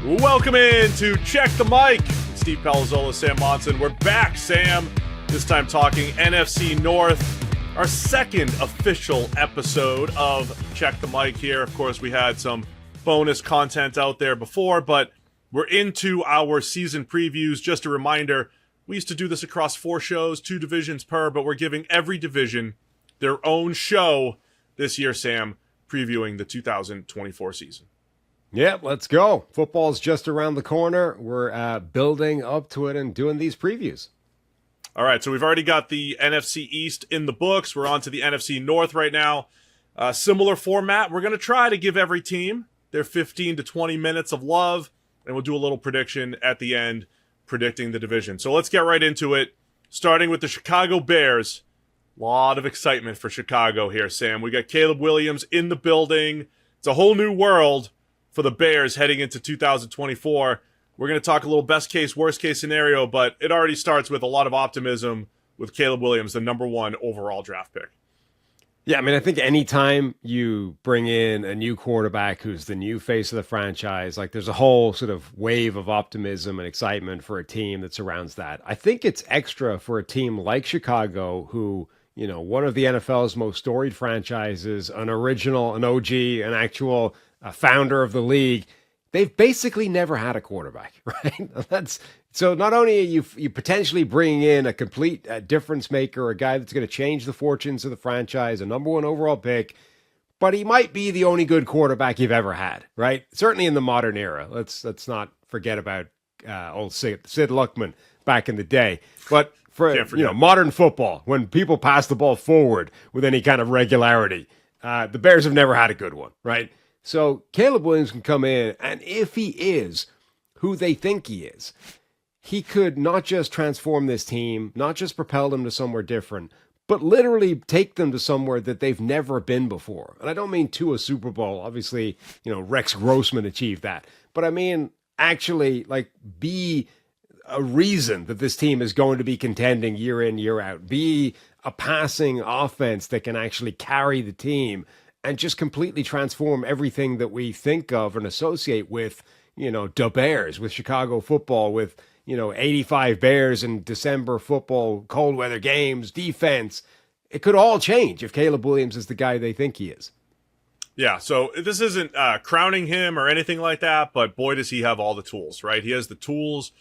Welcome in to Check the Mic. Steve Palazzolo, Sam Monson. We're back, Sam. This time talking NFC North. Our second official episode of Check the Mic here. Of course, we had some bonus content out there before, but we're into our season previews. Just a reminder, we used to do this across 4 shows, 2 divisions per, but we're giving every division their own show this year, Sam, previewing the 2024 season. Yeah, let's go. Football's just around the corner. We're building up to it and doing these previews. All right, so we've already got the NFC East in the books. We're on to the NFC North right now. Similar format. We're going to try to give every team their 15 to 20 minutes of love, and we'll do a little prediction at the end, predicting the division. So let's get right into it, starting with the Chicago Bears. A lot of excitement for Chicago here, Sam. We got Caleb Williams in the building. It's a whole new world for the Bears heading into 2024. We're going to talk a little best case, worst case scenario, but it already starts with a lot of optimism with Caleb Williams, the number 1 overall draft pick. Yeah, I mean, I think anytime you bring in a new quarterback who's the new face of the franchise, like there's a whole sort of wave of optimism and excitement for a team that surrounds that. I think it's extra for a team like Chicago, who, you know, one of the NFL's most storied franchises, an original, an OG, an actual founder of the league. They've basically never had a quarterback, right? So not only are you potentially bringing in a complete difference maker, a guy that's going to change the fortunes of the franchise, a number 1 overall pick, but he might be the only good quarterback you've ever had, right? Certainly in the modern era. Let's not forget about old Sid Luckman back in the day. But for modern football, when people pass the ball forward with any kind of regularity, the Bears have never had a good one, right? So Caleb Williams can come in, and if he is who they think he is, he could not just transform this team, not just propel them to somewhere different, but literally take them to somewhere that they've never been before. And I don't mean to a Super Bowl. Obviously, Rex Grossman achieved that. But I mean, actually, like, be a reason that this team is going to be contending year in, year out. Be a passing offense that can actually carry the team and just completely transform everything that we think of and associate with, the Bears, with Chicago football, with, 85 Bears in December football, cold weather games, defense. It could all change if Caleb Williams is the guy they think he is. Yeah, so this isn't crowning him or anything like that, but boy, does he have all the tools, right? He has the tools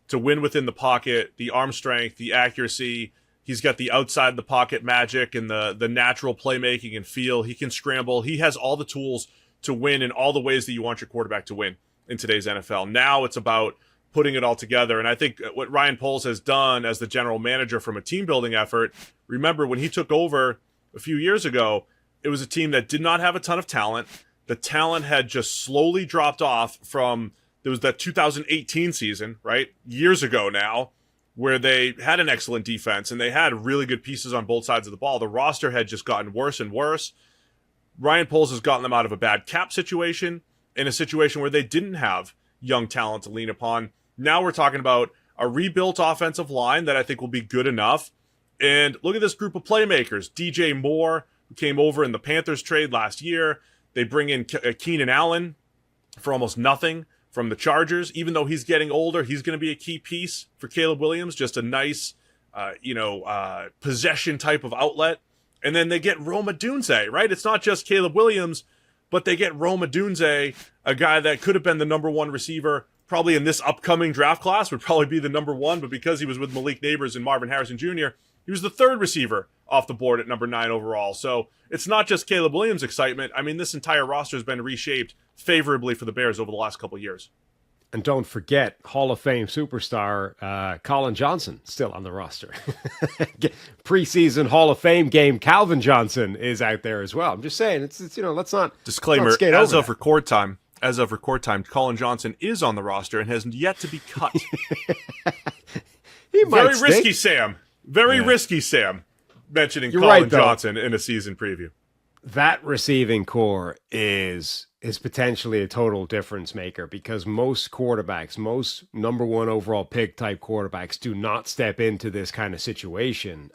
to win within the pocket, the arm strength, the accuracy. He's got the outside the pocket magic and the natural playmaking and feel. He can scramble. He has all the tools to win in all the ways that you want your quarterback to win in today's NFL. Now it's about putting it all together. And I think what Ryan Poles has done as the general manager from a team building effort, remember when he took over a few years ago, it was a team that did not have a ton of talent. The talent had just slowly dropped off from, there was that 2018 season, right? Years ago now, where they had an excellent defense and they had really good pieces on both sides of the ball. The roster had just gotten worse and worse. Ryan Poles has gotten them out of a bad cap situation, in a situation where they didn't have young talent to lean upon. Now we're talking about a rebuilt offensive line that I think will be good enough. And look at this group of playmakers. DJ Moore, who came over in the Panthers trade last year. They bring in Keenan Allen for almost nothing from the Chargers. Even though he's getting older, he's going to be a key piece for Caleb Williams. Just a nice, possession type of outlet. And then they get Rome Odunze, right? It's not just Caleb Williams, but they get Rome Odunze, a guy that could have been the number 1 receiver probably in this upcoming draft class, would probably be the number 1, but because he was with Malik Nabers and Marvin Harrison Jr., he was the 3rd receiver off the board at number 9 overall. So it's not just Caleb Williams' excitement. I mean, this entire roster has been reshaped favorably for the Bears over the last couple of years. And don't forget, Hall of Fame superstar Colin Johnson still on the roster. Preseason Hall of Fame game, Calvin Johnson is out there as well. I'm just saying, it's let's not disclaimer. Let's as of record time, Colin Johnson is on the roster and has yet to be cut. He might Very risky, Sam. Very risky, Sam. Mentioning Colin right, Johnson in a season preview. That receiving core is potentially a total difference maker, because most quarterbacks, most number 1 overall pick type quarterbacks, do not step into this kind of situation.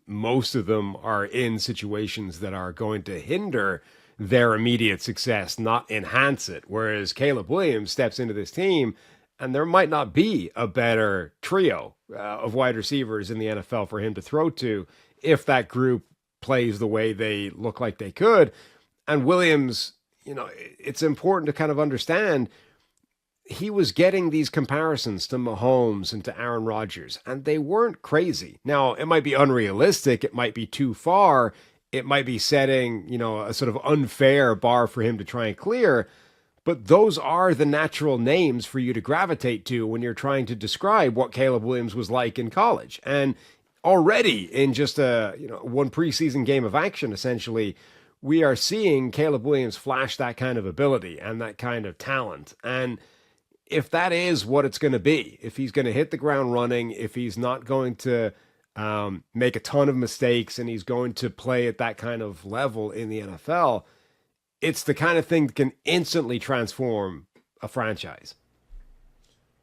Most of them are in situations that are going to hinder their immediate success, not enhance it. Whereas Caleb Williams steps into this team, and there might not be a better trio of wide receivers in the NFL for him to throw to if that group plays the way they look like they could. And Williams, it's important to kind of understand he was getting these comparisons to Mahomes and to Aaron Rodgers, and they weren't crazy. Now, it might be unrealistic. It might be too far. It might be setting, a sort of unfair bar for him to try and clear. But those are the natural names for you to gravitate to when you're trying to describe what Caleb Williams was like in college. And already in just one preseason game of action, essentially, we are seeing Caleb Williams flash that kind of ability and that kind of talent. And if that is what it's going to be, if he's going to hit the ground running, if he's not going to make a ton of mistakes and he's going to play at that kind of level in the NFL, it's the kind of thing that can instantly transform a franchise.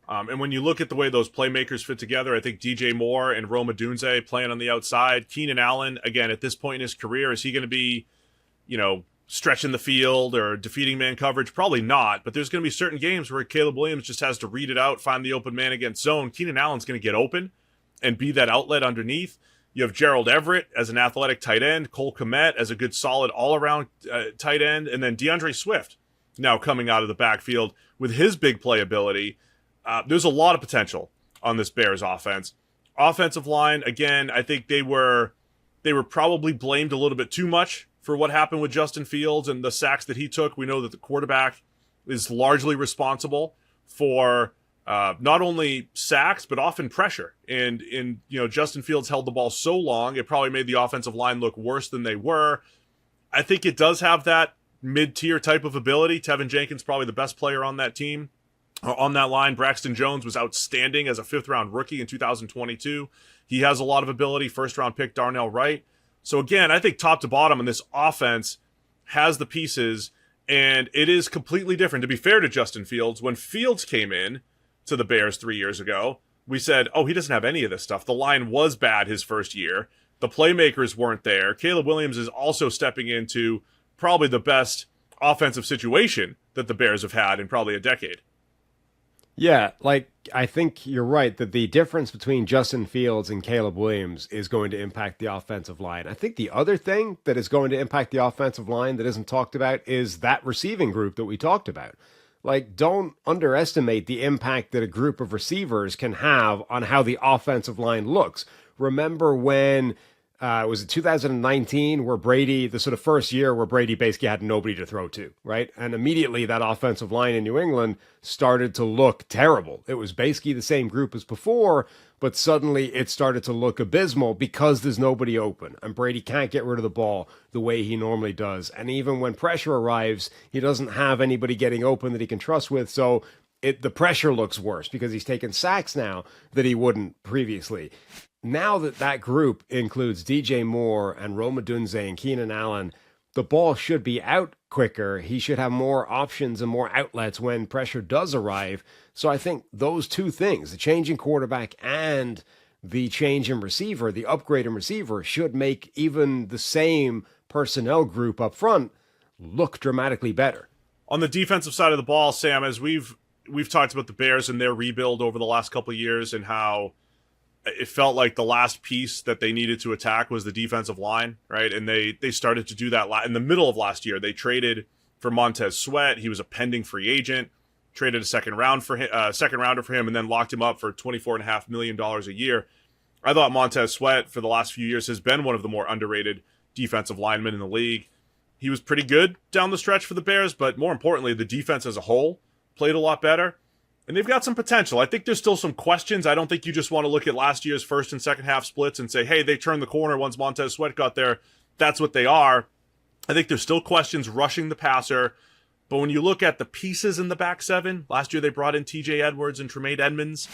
And when you look at the way those playmakers fit together, I think DJ Moore and Rome Odunze playing on the outside. Keenan Allen, again, at this point in his career, is he going to be, stretching the field or defeating man coverage? Probably not, but there's going to be certain games where Caleb Williams just has to read it out, find the open man against zone. Keenan Allen's going to get open and be that outlet underneath. You have Gerald Everett as an athletic tight end, Cole Kmet as a good solid all-around tight end, and then DeAndre Swift now coming out of the backfield with his big playability. There's a lot of potential on this Bears offense. Offensive line, again, I think they were probably blamed a little bit too much for what happened with Justin Fields and the sacks that he took. We know that the quarterback is largely responsible for not only sacks, but often pressure. And Justin Fields held the ball so long, it probably made the offensive line look worse than they were. I think it does have that mid-tier type of ability. Tevin Jenkins, probably the best player on that team. On that line, Braxton Jones was outstanding as a fifth-round rookie in 2022. He has a lot of ability. First-round pick Darnell Wright. So again, I think top to bottom in this offense has the pieces, and it is completely different. To be fair to Justin Fields, when Fields came in to the Bears 3 years ago, we said, he doesn't have any of this stuff. The line was bad his first year. The playmakers weren't there. Caleb Williams is also stepping into probably the best offensive situation that the Bears have had in probably a decade. Yeah, I think you're right that the difference between Justin Fields and Caleb Williams is going to impact the offensive line. I think the other thing that is going to impact the offensive line that isn't talked about is that receiving group that we talked about. Don't underestimate the impact that a group of receivers can have on how the offensive line looks. Remember when was it 2019 where Brady, the sort of first year where Brady basically had nobody to throw to, right? And immediately that offensive line in New England started to look terrible. It was basically the same group as before, but suddenly it started to look abysmal because there's nobody open and Brady can't get rid of the ball the way he normally does. And even when pressure arrives, he doesn't have anybody getting open that he can trust with. So the pressure looks worse because he's taking sacks now that he wouldn't previously. Now that group includes DJ Moore and Rome Odunze and Keenan Allen, the ball should be out quicker. He should have more options and more outlets when pressure does arrive. So I think those two things, the change in quarterback and the change in receiver, the upgrade in receiver, should make even the same personnel group up front look dramatically better. On the defensive side of the ball, Sam, as we've talked about the Bears and their rebuild over the last couple of years and how it felt like the last piece that they needed to attack was the defensive line, right? And they started to do that in the middle of last year. They traded for Montez Sweat. He was a pending free agent. Traded a second rounder for him, and then locked him up for $24.5 million a year. I thought Montez Sweat for the last few years has been one of the more underrated defensive linemen in the league. He was pretty good down the stretch for the Bears, but more importantly, the defense as a whole played a lot better. And they've got some potential. I think there's still some questions. I don't think you just want to look at last year's first and second half splits and say, hey, they turned the corner once Montez Sweat got there. That's what they are. I think there's still questions rushing the passer. But when you look at the pieces in the back seven, last year they brought in TJ Edwards and Tremaine Edmonds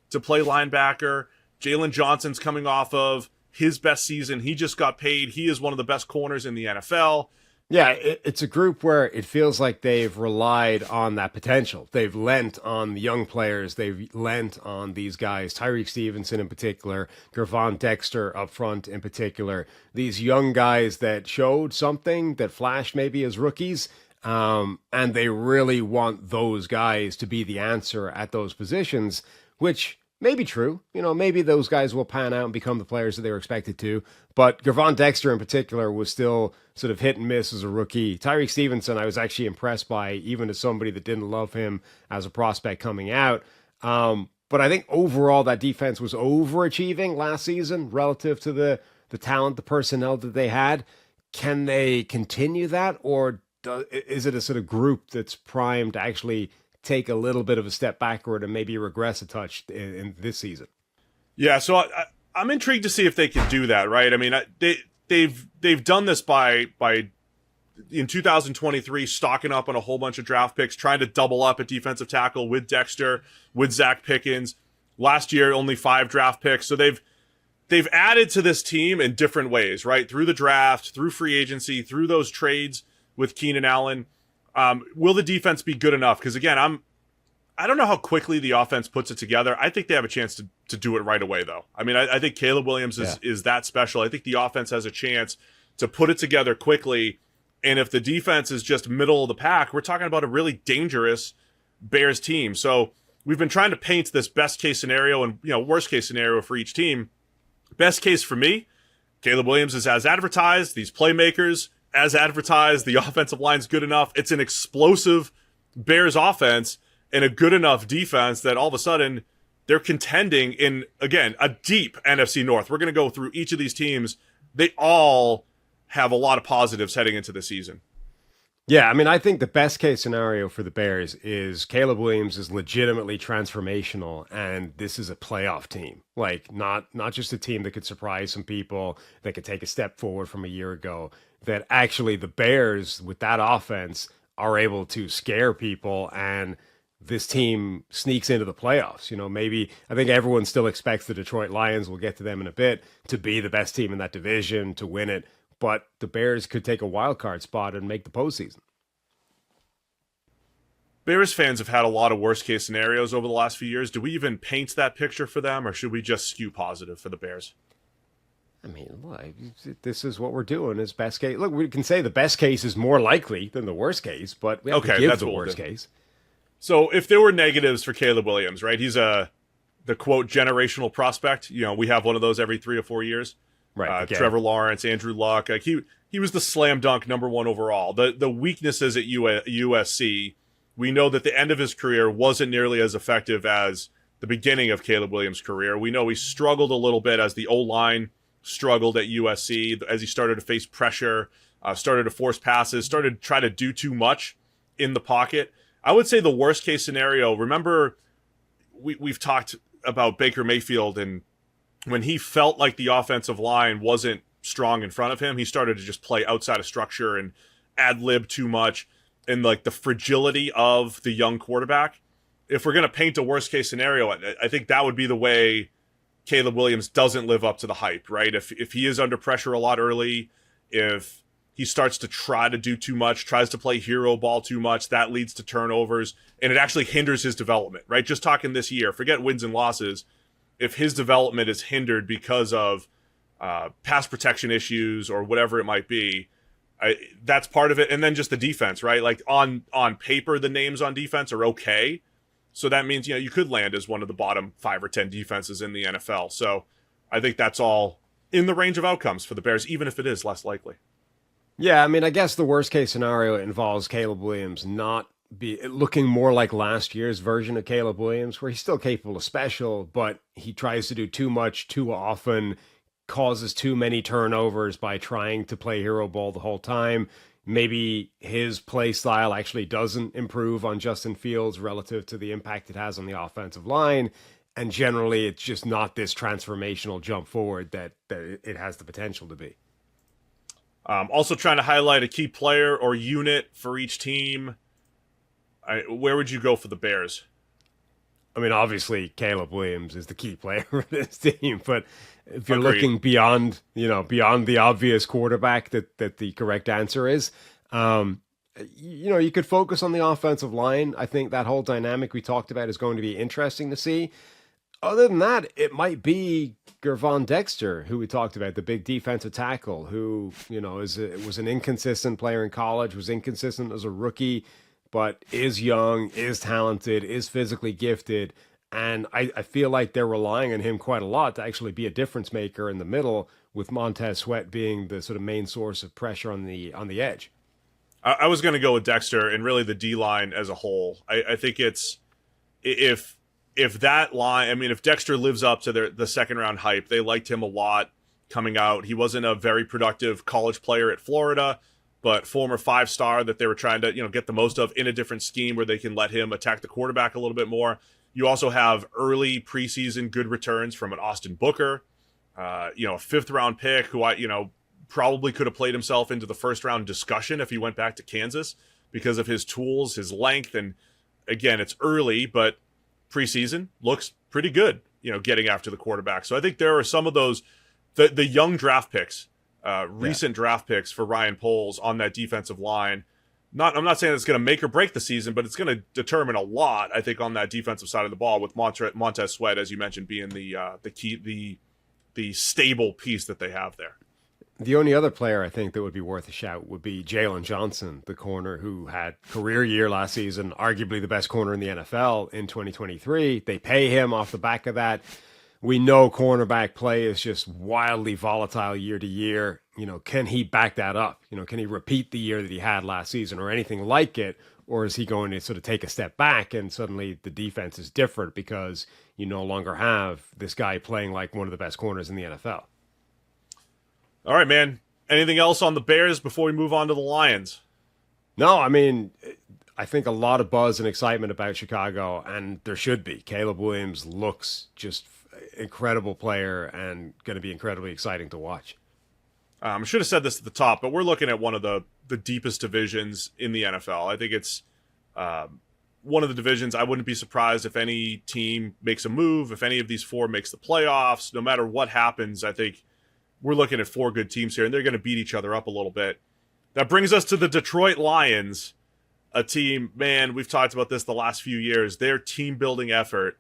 to play linebacker. Jalen Johnson's coming off of his best season. He just got paid. He is one of the best corners in the NFL. Yeah, it's a group where it feels like they've relied on that potential. They've lent on the young players. They've lent on these guys, Tyreek Stevenson in particular, Gervon Dexter up front in particular. These young guys that showed something that flashed maybe as rookies, and they really want those guys to be the answer at those positions, which may be true. Maybe those guys will pan out and become the players that they were expected to. But Gervon Dexter in particular was still sort of hit and miss as a rookie. Tyreek Stevenson, I was actually impressed by, even as somebody that didn't love him as a prospect coming out. But I think overall that defense was overachieving last season relative to the talent, the personnel that they had. Can they continue that, or is it a sort of group that's primed to actually take a little bit of a step backward and maybe regress a touch in this season? Yeah, so I'm intrigued to see if they can do that, right? I mean, they've done this by in 2023 stocking up on a whole bunch of draft picks, trying to double up at defensive tackle with Dexter, with Zach Pickens. Last year, only 5 draft picks, so they've added to this team in different ways, right? Through the draft, through free agency, through those trades with Keenan Allen. Will the defense be good enough? Because again, I don't know how quickly the offense puts it together. I think they have a chance to do it right away, though. I mean, I think Caleb Williams is that special. I think the offense has a chance to put it together quickly. And if the defense is just middle of the pack, we're talking about a really dangerous Bears team. So we've been trying to paint this best case scenario and worst case scenario for each team. Best case for me, Caleb Williams is as advertised. These playmakers as advertised. The offensive line's good enough. It's an explosive Bears offense and a good enough defense that all of a sudden they're contending in, again, a deep NFC North. We're going to go through each of these teams. They all have a lot of positives heading into the season. Yeah, I mean, I think the best case scenario for the Bears is Caleb Williams is legitimately transformational, and this is a playoff team. Like, not just a team that could surprise some people, that could take a step forward from a year ago, that actually the Bears, with that offense, are able to scare people, and this team sneaks into the playoffs. Maybe I think everyone still expects the Detroit Lions, we'll get to them in a bit, to be the best team in that division, to win it. But the Bears could take a wild card spot and make the postseason. Bears fans have had a lot of worst case scenarios over the last few years. Do we even paint that picture for them, or should we just skew positive for the Bears? I mean, look, this is what we're doing is best case. Look, we can say the best case is more likely than the worst case, but we have to give the worst case. So if there were negatives for Caleb Williams, right? He's the quote generational prospect. We have one of those every 3 or 4 years. Right. Trevor Lawrence, Andrew Luck. Like he was the slam dunk number 1 overall. The weaknesses at USC, we know that the end of his career wasn't nearly as effective as the beginning of Caleb Williams' career. We know he struggled a little bit as the O-line struggled at USC, as he started to face pressure, started to force passes, started to try to do too much in the pocket. I would say the worst case scenario, remember we've talked about Baker Mayfield, and when he felt like the offensive line wasn't strong in front of him, he started to just play outside of structure and ad-lib too much, and like the fragility of the young quarterback. If we're going to paint a worst case scenario, I think that would be the way Caleb Williams doesn't live up to the hype, right? If he is under pressure a lot early, if he starts to try to do too much, tries to play hero ball too much, that leads to turnovers, and it actually hinders his development, right? Just talking this year, forget wins and losses. If his development is hindered because of pass protection issues or whatever it might be, that's part of it. And then just the defense, right? Like on paper, the names on defense are okay. So that means, you could land as one of the bottom 5 or 10 defenses in the NFL. So I think that's all in the range of outcomes for the Bears, even if it is less likely. Yeah, I mean, I guess the worst case scenario involves Caleb Williams not be looking more like last year's version of Caleb Williams, where he's still capable of special, but he tries to do too much too often, causes too many turnovers by trying to play hero ball the whole time. Maybe his play style actually doesn't improve on Justin Fields relative to the impact it has on the offensive line. And generally, it's just not this transformational jump forward that it has the potential to be. Also trying to highlight a key player or unit for each team. Where would you go for the Bears? I mean, obviously, Caleb Williams is the key player for this team, but if you're Agreed. looking beyond the obvious quarterback that the correct answer is, You could focus on the offensive line. I think that whole dynamic we talked about is going to be interesting to see. Other than that, it might be Gervon Dexter, who we talked about, the big defensive tackle, who was an inconsistent player in college, was inconsistent as a rookie, but is young, is talented, is physically gifted, and I feel like they're relying on him quite a lot to actually be a difference maker in the middle, with Montez Sweat being the sort of main source of pressure on the edge. I was going to go with Dexter and really the D line as a whole. I think it's if that line, I mean, if Dexter lives up to the second round hype, they liked him a lot coming out. He wasn't a very productive college player at Florida, but former 5-star that they were trying to get the most of in a different scheme where they can let him attack the quarterback a little bit more. You also have early preseason good returns from an Austin Booker, a 5th round pick who probably could have played himself into the first round discussion if he went back to Kansas because of his tools, his length, and again, it's early, but preseason looks pretty good, getting after the quarterback. So I think there are some of those, the young draft picks, recent draft picks for Ryan Poles on that defensive line. I'm not saying it's going to make or break the season, but it's going to determine a lot, I think, on that defensive side of the ball with Montez Sweat, as you mentioned, being the key, the stable piece that they have there. The only other player I think that would be worth a shout would be Jalen Johnson, the corner who had career year last season, arguably the best corner in the NFL in 2023. They pay him off the back of that. We know cornerback play is just wildly volatile year to year. Can he back that up? Can he repeat the year that he had last season or anything like it? Or is he going to sort of take a step back and suddenly the defense is different because you no longer have this guy playing like one of the best corners in the NFL? All right, man. Anything else on the Bears before we move on to the Lions? No, I mean, I think a lot of buzz and excitement about Chicago, and there should be. Caleb Williams looks just incredible player and going to be incredibly exciting to watch. I should have said this at the top, but we're looking at one of the deepest divisions in the NFL. I think it's one of the divisions. I wouldn't be surprised if any team makes a move, if any of these 4 makes the playoffs. No matter what happens, I think we're looking at 4 good teams here, and they're going to beat each other up a little bit. That brings us to the Detroit Lions, a team, man, we've talked about this the last few years. Their team-building effort,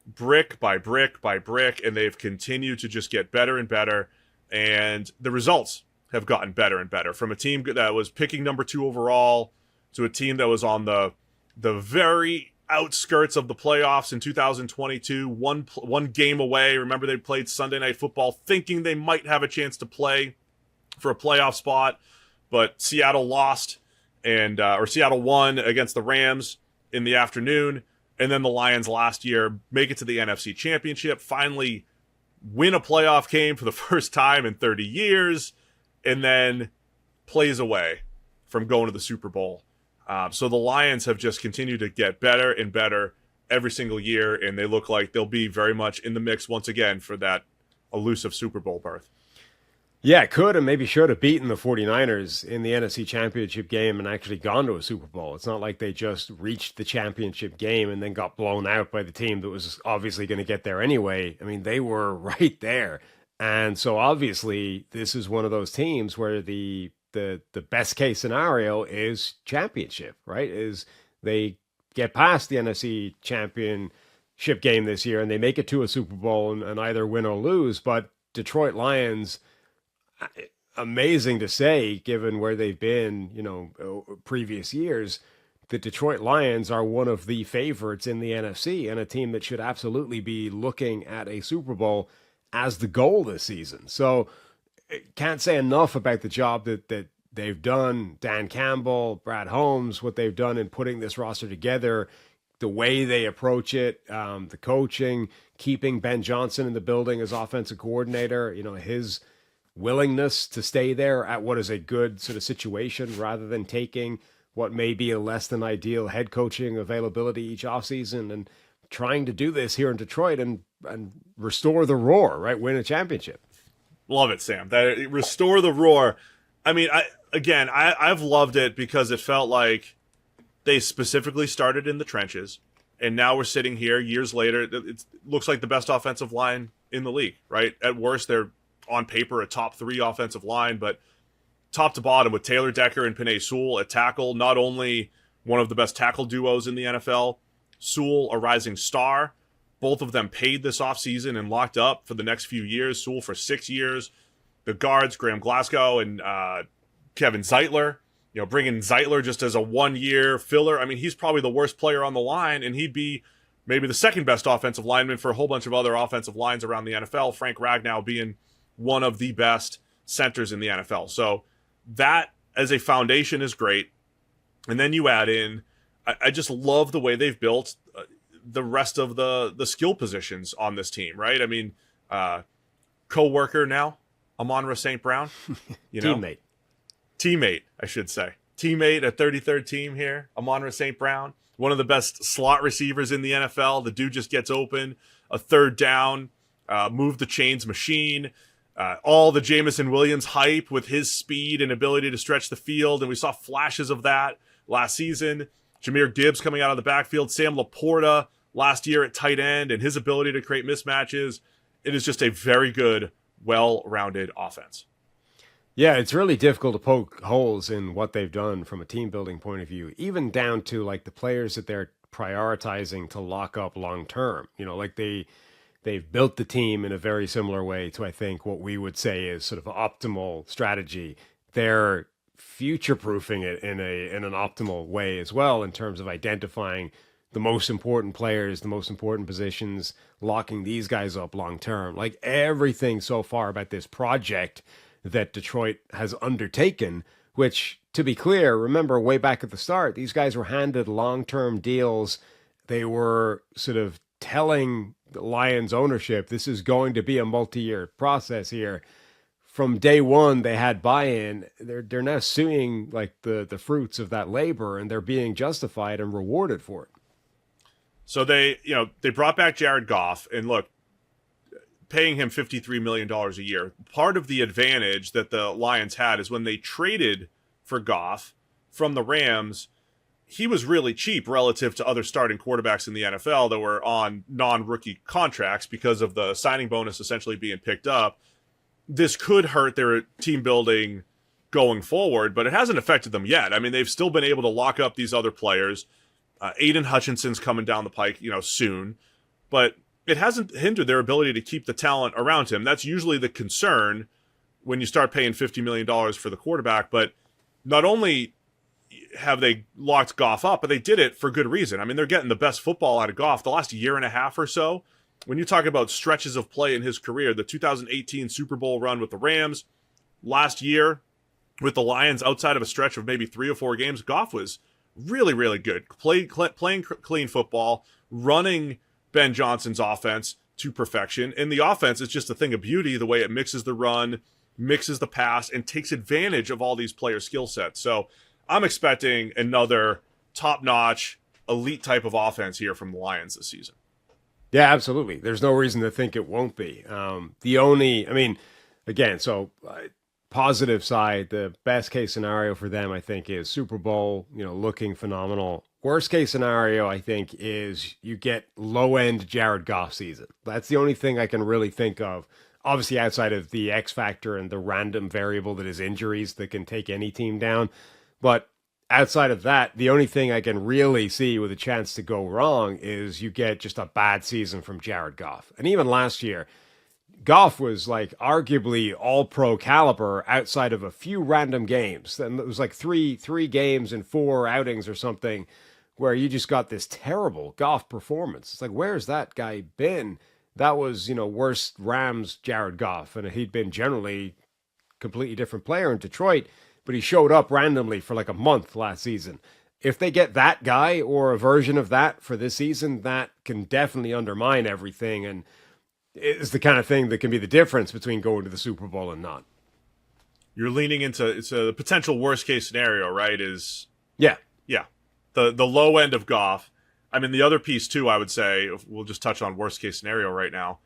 brick by brick by brick, and they've continued to just get better and better, and the results have gotten better and better. From a team that was picking number 2 overall to a team that was on the very outskirts of the playoffs in 2022, one game away. Remember, they played Sunday Night Football thinking they might have a chance to play for a playoff spot, but Seattle lost or Seattle won against the Rams in the afternoon, and then the Lions last year make it to the NFC Championship, finally win a playoff game for the first time in 30 years, and then plays away from going to the Super Bowl. So the Lions have just continued to get better and better every single year, and they look like they'll be very much in the mix once again for that elusive Super Bowl berth. Yeah, could and maybe should have beaten the 49ers in the NFC Championship game and actually gone to a Super Bowl. It's not like they just reached the championship game and then got blown out by the team that was obviously going to get there anyway. I mean, they were right there. And so obviously this is one of those teams where the best case scenario is championship, right? Is they get past the NFC Championship game this year and they make it to a Super Bowl and either win or lose. But Detroit Lions, amazing to say, given where they've been, previous years, the Detroit Lions are one of the favorites in the NFC and a team that should absolutely be looking at a Super Bowl as the goal this season. So can't say enough about the job that they've done. Dan Campbell, Brad Holmes, what they've done in putting this roster together, the way they approach it, the coaching, keeping Ben Johnson in the building as offensive coordinator, his willingness to stay there at what is a good sort of situation rather than taking what may be a less than ideal head coaching availability each offseason, and trying to do this here in Detroit and restore the roar, right? Win a championship. Love it, Sam. That restore the roar. I mean, I've loved it because it felt like they specifically started in the trenches, and now we're sitting here years later. It looks like the best offensive line in the league, right? At worst, they're on paper a top 3 offensive line, but top to bottom with Taylor Decker and Penei Sewell at tackle. Not only one of the best tackle duos in the NFL, Sewell a rising star. Both of them paid this offseason and locked up for the next few years. Sewell for 6 years. The guards, Graham Glasgow and Kevin Zeitler. Bringing Zeitler just as a 1-year filler. I mean, he's probably the worst player on the line, and he'd be maybe the second best offensive lineman for a whole bunch of other offensive lines around the NFL. Frank Ragnow being one of the best centers in the NFL. So that as a foundation is great. And then you add in, I just love the way they've built the rest of the skill positions on this team, right? I mean, co-worker now, Amon-Ra St. Brown, teammate, I should say. Teammate, a 33rd team here, Amon-Ra St. Brown, one of the best slot receivers in the NFL. The dude just gets open, a third down, move the chains machine, all the Jamison Williams hype with his speed and ability to stretch the field, and we saw flashes of that last season. Jahmyr Gibbs coming out of the backfield, Sam Laporta last year at tight end, and his ability to create mismatches. It is just a very good, well-rounded offense. Yeah, it's really difficult to poke holes in what they've done from a team building point of view, even down to like the players that they're prioritizing to lock up long term. Like they've built the team in a very similar way to, I think, what we would say is sort of optimal strategy. They're future-proofing it in an optimal way as well, in terms of identifying the most important players, the most important positions, locking these guys up long term. Like everything so far about this project that Detroit has undertaken, which, to be clear, remember way back at the start, these guys were handed long-term deals. They were sort of telling the Lions ownership, this is going to be a multi-year process here. From day one, they had buy-in. They're now seeing like the fruits of that labor, and they're being justified and rewarded for it. So they brought back Jared Goff, and look, paying him $53 million a year. Part of the advantage that the Lions had is when they traded for Goff from the Rams, he was really cheap relative to other starting quarterbacks in the NFL that were on non-rookie contracts because of the signing bonus essentially being picked up. This could hurt their team building going forward, but it hasn't affected them yet. I mean, they've still been able to lock up these other players. Aiden Hutchinson's coming down the pike, soon, but it hasn't hindered their ability to keep the talent around him. That's usually the concern when you start paying $50 million for the quarterback. But not only have they locked Goff up, but they did it for good reason. I mean, they're getting the best football out of Goff the last year and a half or so. When you talk about stretches of play in his career, the 2018 Super Bowl run with the Rams, last year with the Lions, outside of a stretch of maybe 3 or 4 games, Goff was really, really good. Playing clean football, running Ben Johnson's offense to perfection. And the offense is just a thing of beauty, the way it mixes the run, mixes the pass, and takes advantage of all these player skill sets. So I'm expecting another top-notch, elite type of offense here from the Lions this season. Yeah, absolutely. There's no reason to think it won't be. Positive side, the best case scenario for them, I think, is Super Bowl, looking phenomenal. Worst case scenario, I think, is you get low-end Jared Goff season. That's the only thing I can really think of. Obviously, outside of the X factor and the random variable that is injuries that can take any team down. But outside of that, the only thing I can really see with a chance to go wrong is you get just a bad season from Jared Goff. And even last year, Goff was like arguably all-pro caliber outside of a few random games. And it was like three games and 4 outings or something where you just got this terrible Goff performance. It's like, where's that guy been? That was, worst Rams Jared Goff. And he'd been generally completely different player in Detroit, but he showed up randomly for like a month last season. If they get that guy or a version of that for this season, that can definitely undermine everything. And it's the kind of thing that can be the difference between going to the Super Bowl and not. You're leaning into it's a potential worst case scenario, right? Yeah. The low end of Goff. I mean, the other piece too, I would say, we'll just touch on worst case scenario right now.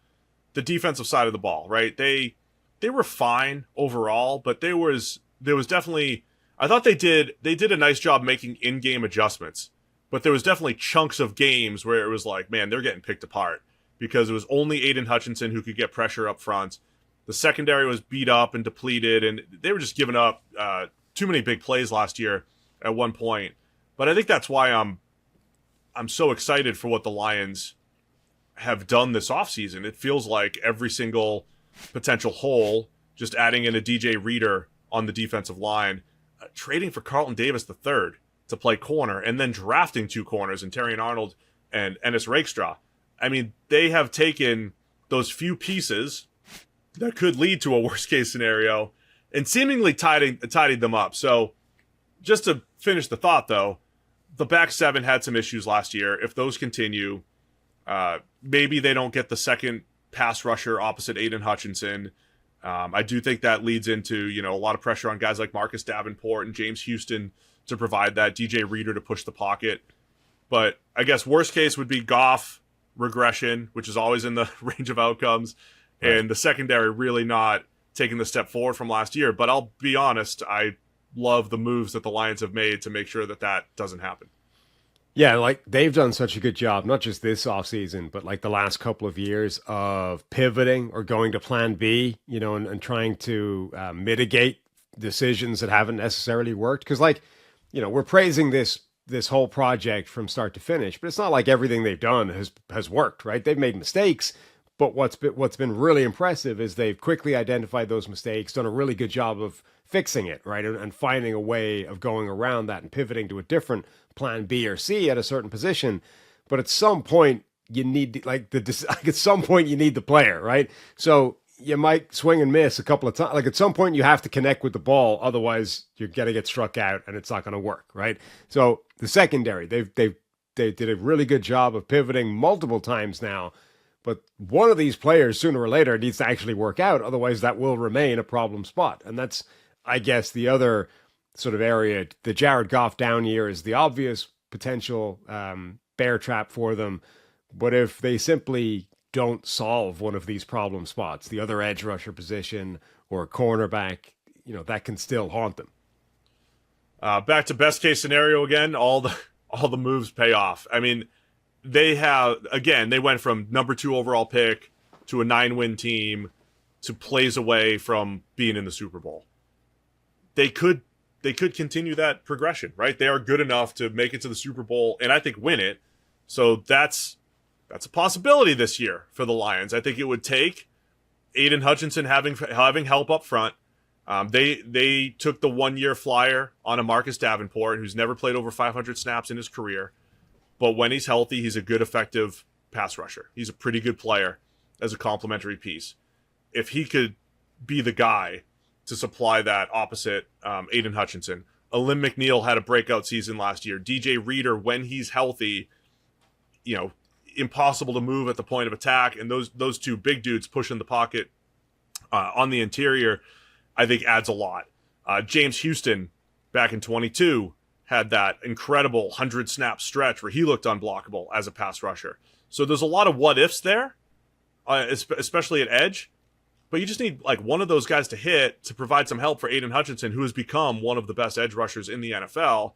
The defensive side of the ball, right? They were fine overall, but there was definitely, I thought they did a nice job making in-game adjustments, but there was definitely chunks of games where it was like, man, they're getting picked apart because it was only Aiden Hutchinson who could get pressure up front. The secondary was beat up and depleted, and they were just giving up too many big plays last year at one point. But I think that's why I'm so excited for what the Lions have done this offseason. It feels like every single potential hole, just adding in a DJ Reader on the defensive line, trading for Carlton Davis III to play corner, and then drafting 2 corners in Terrion Arnold and Ennis Rakestraw. I mean, they have taken those few pieces that could lead to a worst-case scenario and seemingly tidied them up. So just to finish the thought, though, the back 7 had some issues last year. If those continue, maybe they don't get the second pass rusher opposite Aiden Hutchinson. I do think that leads into, a lot of pressure on guys like Marcus Davenport and James Houston to provide that, DJ Reader to push the pocket. But I guess worst case would be Goff regression, which is always in the range of outcomes, right, and the secondary really not taking the step forward from last year. But I'll be honest, I love the moves that the Lions have made to make sure that that doesn't happen. Yeah, like they've done such a good job, not just this offseason, but like the last couple of years of pivoting or going to plan B, and trying to mitigate decisions that haven't necessarily worked. Because we're praising this whole project from start to finish, but it's not like everything they've done has worked, right? They've made mistakes, but what's been really impressive is they've quickly identified those mistakes, done a really good job of fixing it, right? And finding a way of going around that and pivoting to a different plan B or C at a certain position. But at some point you need at some point you need the player, right? So you might swing and miss a couple of times. Like at some point you have to connect with the ball, otherwise you're going to get struck out and it's not going to work, right? So the secondary, they did a really good job of pivoting multiple times now. But one of these players, sooner or later, needs to actually work out. Otherwise, that will remain a problem spot. And that's, I guess, the other sort of area. The Jared Goff down year is the obvious potential bear trap for them. But if they simply don't solve one of these problem spots, the other edge rusher position or a cornerback, that can still haunt them. Back to best case scenario again, all the moves pay off. I mean, they went from number 2 overall pick to a 9-win team to plays away from being in the Super Bowl. They could continue that progression, right? They are good enough to make it to the Super Bowl and I think win it. So that's a possibility this year for the Lions. I think it would take Aiden Hutchinson having help up front. They took the 1-year flyer on a Marcus Davenport, who's never played over 500 snaps in his career. But when he's healthy, he's a good, effective pass rusher. He's a pretty good player as a complementary piece. If he could be the guy to supply that opposite Aiden Hutchinson. Alim McNeil had a breakout season last year. DJ Reader, when he's healthy, impossible to move at the point of attack. And those 2 big dudes pushing the pocket on the interior, I think adds a lot. James Houston, back in 22, had that incredible 100-snap stretch where he looked unblockable as a pass rusher. So there's a lot of what-ifs there, especially at edge. But you just need one of those guys to hit to provide some help for Aiden Hutchinson, who has become one of the best edge rushers in the NFL.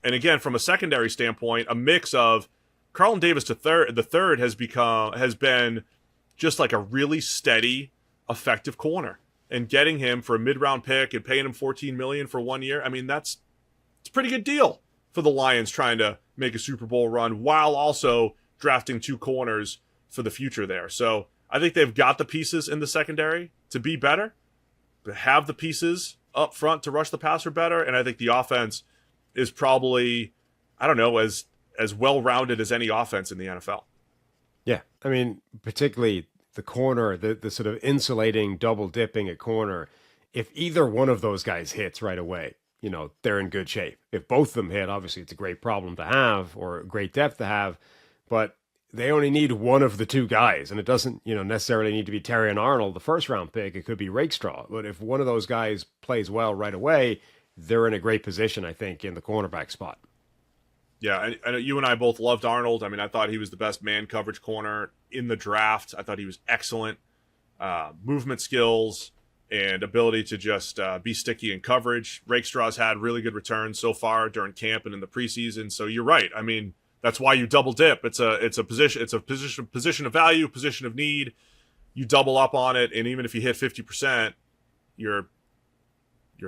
And again, from a secondary standpoint, a mix of Carlton Davis the third has been just like a really steady, effective corner. And getting him for a mid-round pick and paying him $14 million for 1 year, I mean, it's a pretty good deal for the Lions trying to make a Super Bowl run while also drafting 2 corners for the future there. So I think they've got the pieces in the secondary to be better, to have the pieces up front to rush the passer better, and I think the offense is probably, as well-rounded as any offense in the NFL. Yeah, I mean, particularly the corner, the sort of insulating double dipping at corner, if either one of those guys hits right away, they're in good shape. If both of them hit, obviously it's a great problem to have or a great depth to have, but they only need one of the 2 guys, and it doesn't, necessarily need to be Terrion Arnold, the first-round pick. It could be Rakestraw. But if one of those guys plays well right away, they're in a great position, I think, in the cornerback spot. Yeah, I know you and I both loved Arnold. I mean, I thought he was the best man coverage corner in the draft. I thought he was excellent. Movement skills and ability to just be sticky in coverage. Rakestraw's had really good returns so far during camp and in the preseason. So you're right. I mean, that's why you double dip. It's a position of value, position of need. you double up on it, and even if you hit 50%, you're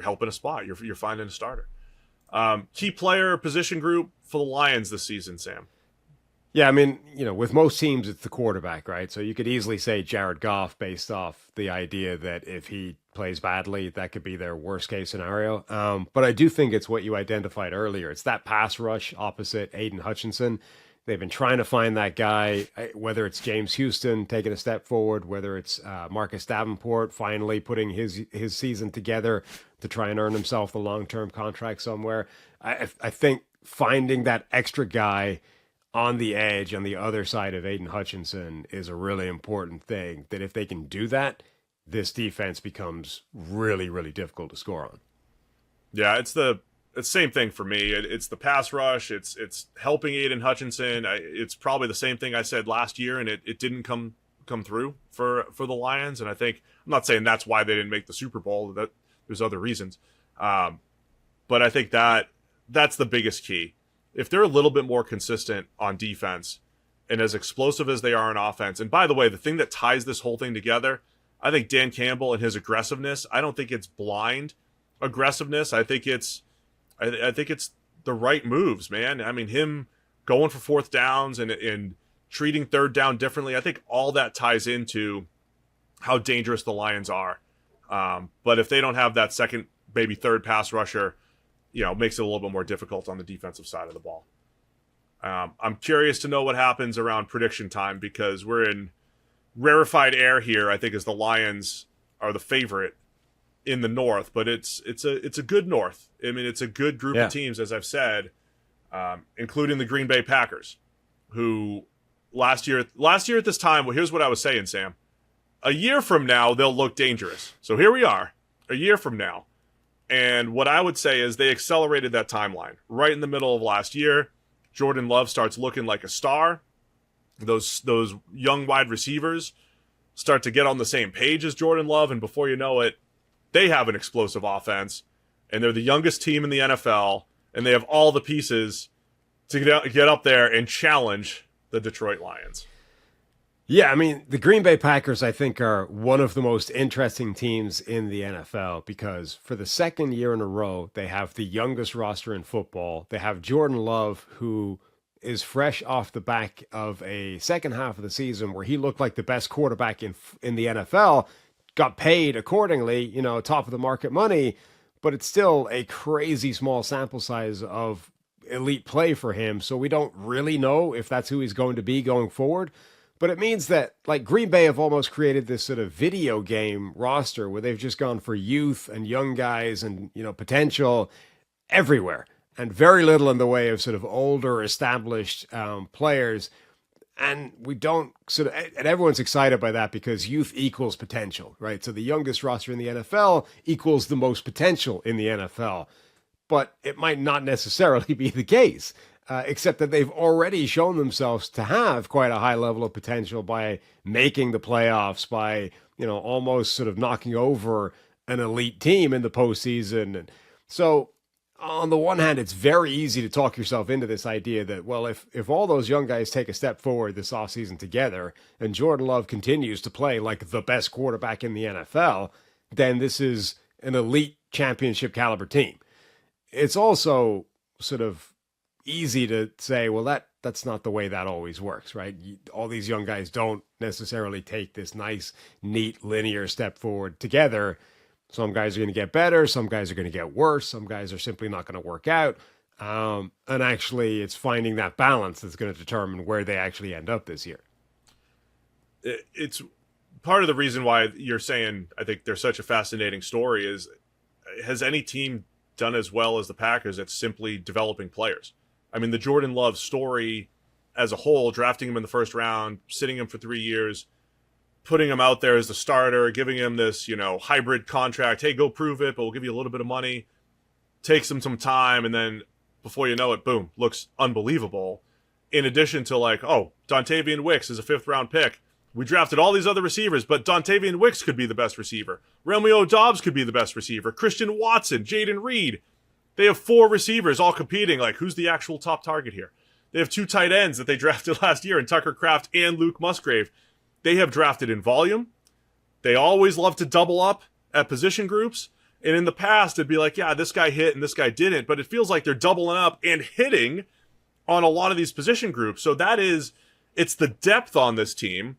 helping a spot. You're finding a starter. Key player position group for the Lions this season, Sam. Yeah, I mean, with most teams, it's the quarterback, right? So you could easily say Jared Goff based off the idea that if he plays badly, that could be their worst case scenario. But I do think it's what you identified earlier. It's that pass rush opposite Aiden Hutchinson. They've been trying to find that guy, whether it's James Houston taking a step forward, whether it's Marcus Davenport finally putting his season together to try and earn himself the long-term contract somewhere. I think finding that extra guy on the edge on the other side of Aiden Hutchinson is a really important thing, that if they can do that, this defense becomes really, really difficult to score on. Yeah, it's the same thing for me. It's the pass rush. It's helping Aiden Hutchinson. It's probably the same thing I said last year, and it didn't come through for the Lions. And I think, I'm not saying that's why they didn't make the Super Bowl. That there's other reasons. But I think that's the biggest key. If they're a little bit more consistent on defense and as explosive as they are on offense, and by the way, the thing that ties this whole thing together, I think Dan Campbell and his aggressiveness, I don't think it's blind aggressiveness. I think it's the right moves, man. I mean, him going for fourth downs and treating third down differently, I think all that ties into how dangerous the Lions are. But if they don't have that second, maybe third pass rusher, makes it a little bit more difficult on the defensive side of the ball. I'm curious to know what happens around prediction time, because we're in rarefied air here, I think, as the Lions are the favorite in the North, but it's a good North. I mean, it's a good group of teams, as I've said, including the Green Bay Packers, who last year at this time, well, here's what I was saying, Sam. A year from now, they'll look dangerous. So here we are, a year from now. And what I would say is they accelerated that timeline. Right in the middle of last year, Jordan Love starts looking like a star. Those young wide receivers start to get on the same page as Jordan Love, and before you know it, they have an explosive offense, and they're the youngest team in the NFL, and they have all the pieces to get up there and challenge the Detroit Lions. Yeah, I mean, the Green Bay Packers, I think, are one of the most interesting teams in the NFL, because for the second year in a row, they have the youngest roster in football. They have Jordan Love, who is fresh off the back of a second half of the season where he looked like the best quarterback in the NFL, got paid accordingly, top of the market money, but it's still a crazy small sample size of elite play for him. So we don't really know if that's who he's going to be going forward. But it means that, like, Green Bay have almost created this sort of video game roster where they've just gone for youth and young guys and, potential everywhere, and very little in the way of sort of older, established players. And we don't and everyone's excited by that because youth equals potential, right? So the youngest roster in the NFL equals the most potential in the NFL. But it might not necessarily be the case. Except that they've already shown themselves to have quite a high level of potential by making the playoffs, by, almost sort of knocking over an elite team in the postseason. And so on the one hand, it's very easy to talk yourself into this idea that, well, if all those young guys take a step forward this offseason together and Jordan Love continues to play like the best quarterback in the NFL, then this is an elite championship caliber team. It's also sort of easy to say, well, that's not the way that always works, right? All these young guys don't necessarily take this nice, neat, linear step forward together. Some guys are going to get better. Some guys are going to get worse. Some guys are simply not going to work out. And actually, it's finding that balance that's going to determine where they actually end up this year. It's part of the reason why you're saying I think they're such a fascinating story is, has any team done as well as the Packers at simply developing players? I mean, the Jordan Love story as a whole, drafting him in the first round, sitting him for 3 years, putting him out there as the starter, giving him this, hybrid contract. Hey, go prove it, but we'll give you a little bit of money. Takes him some time, and then before you know it, boom, looks unbelievable. In addition to Dontavian Wicks is a 5th-round pick. We drafted all these other receivers, but Dontavian Wicks could be the best receiver. Romeo Doubs could be the best receiver. Christian Watson, Jaden Reed. They have 4 receivers all competing. Like, who's the actual top target here? They have 2 tight ends that they drafted last year in Tucker Kraft and Luke Musgrave. They have drafted in volume. They always love to double up at position groups. And in the past, it'd be like, yeah, this guy hit and this guy didn't. But it feels like they're doubling up and hitting on a lot of these position groups. So it's the depth on this team,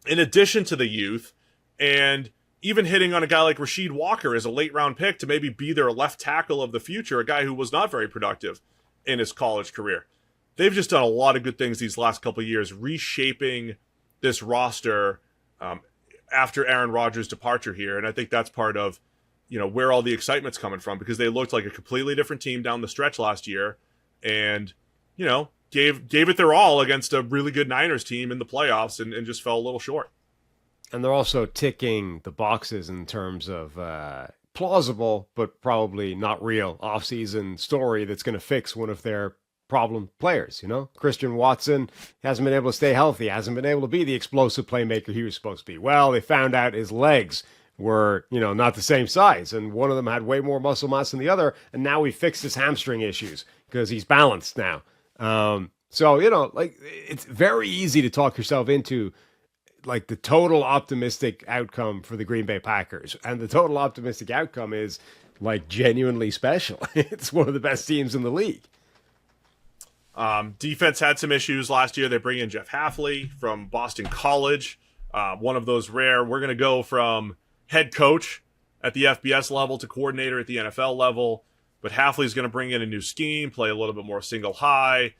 in addition to the youth, and even hitting on a guy like Rashid Walker as a late round pick to maybe be their left tackle of the future, a guy who was not very productive in his college career. They've just done a lot of good things these last couple of years, reshaping this roster after Aaron Rodgers' departure here. And I think that's part of, where all the excitement's coming from, because they looked like a completely different team down the stretch last year and, gave it their all against a really good Niners team in the playoffs and just fell a little short. And they're also ticking the boxes in terms of plausible, but probably not real offseason story that's going to fix one of their problem players. Christian Watson hasn't been able to stay healthy, hasn't been able to be the explosive playmaker he was supposed to be. Well, they found out his legs were, not the same size, and one of them had way more muscle mass than the other, and now we fixed his hamstring issues because he's balanced now. So, it's very easy to talk yourself into like the total optimistic outcome for the Green Bay Packers. And the total optimistic outcome is like genuinely special. It's one of the best teams in the league. Defense had some issues last year. They bring in Jeff Hafley from Boston College. One of those rare, we're going to go from head coach at the FBS level to coordinator at the NFL level. But Hafley's going to bring in a new scheme, play a little bit more single high.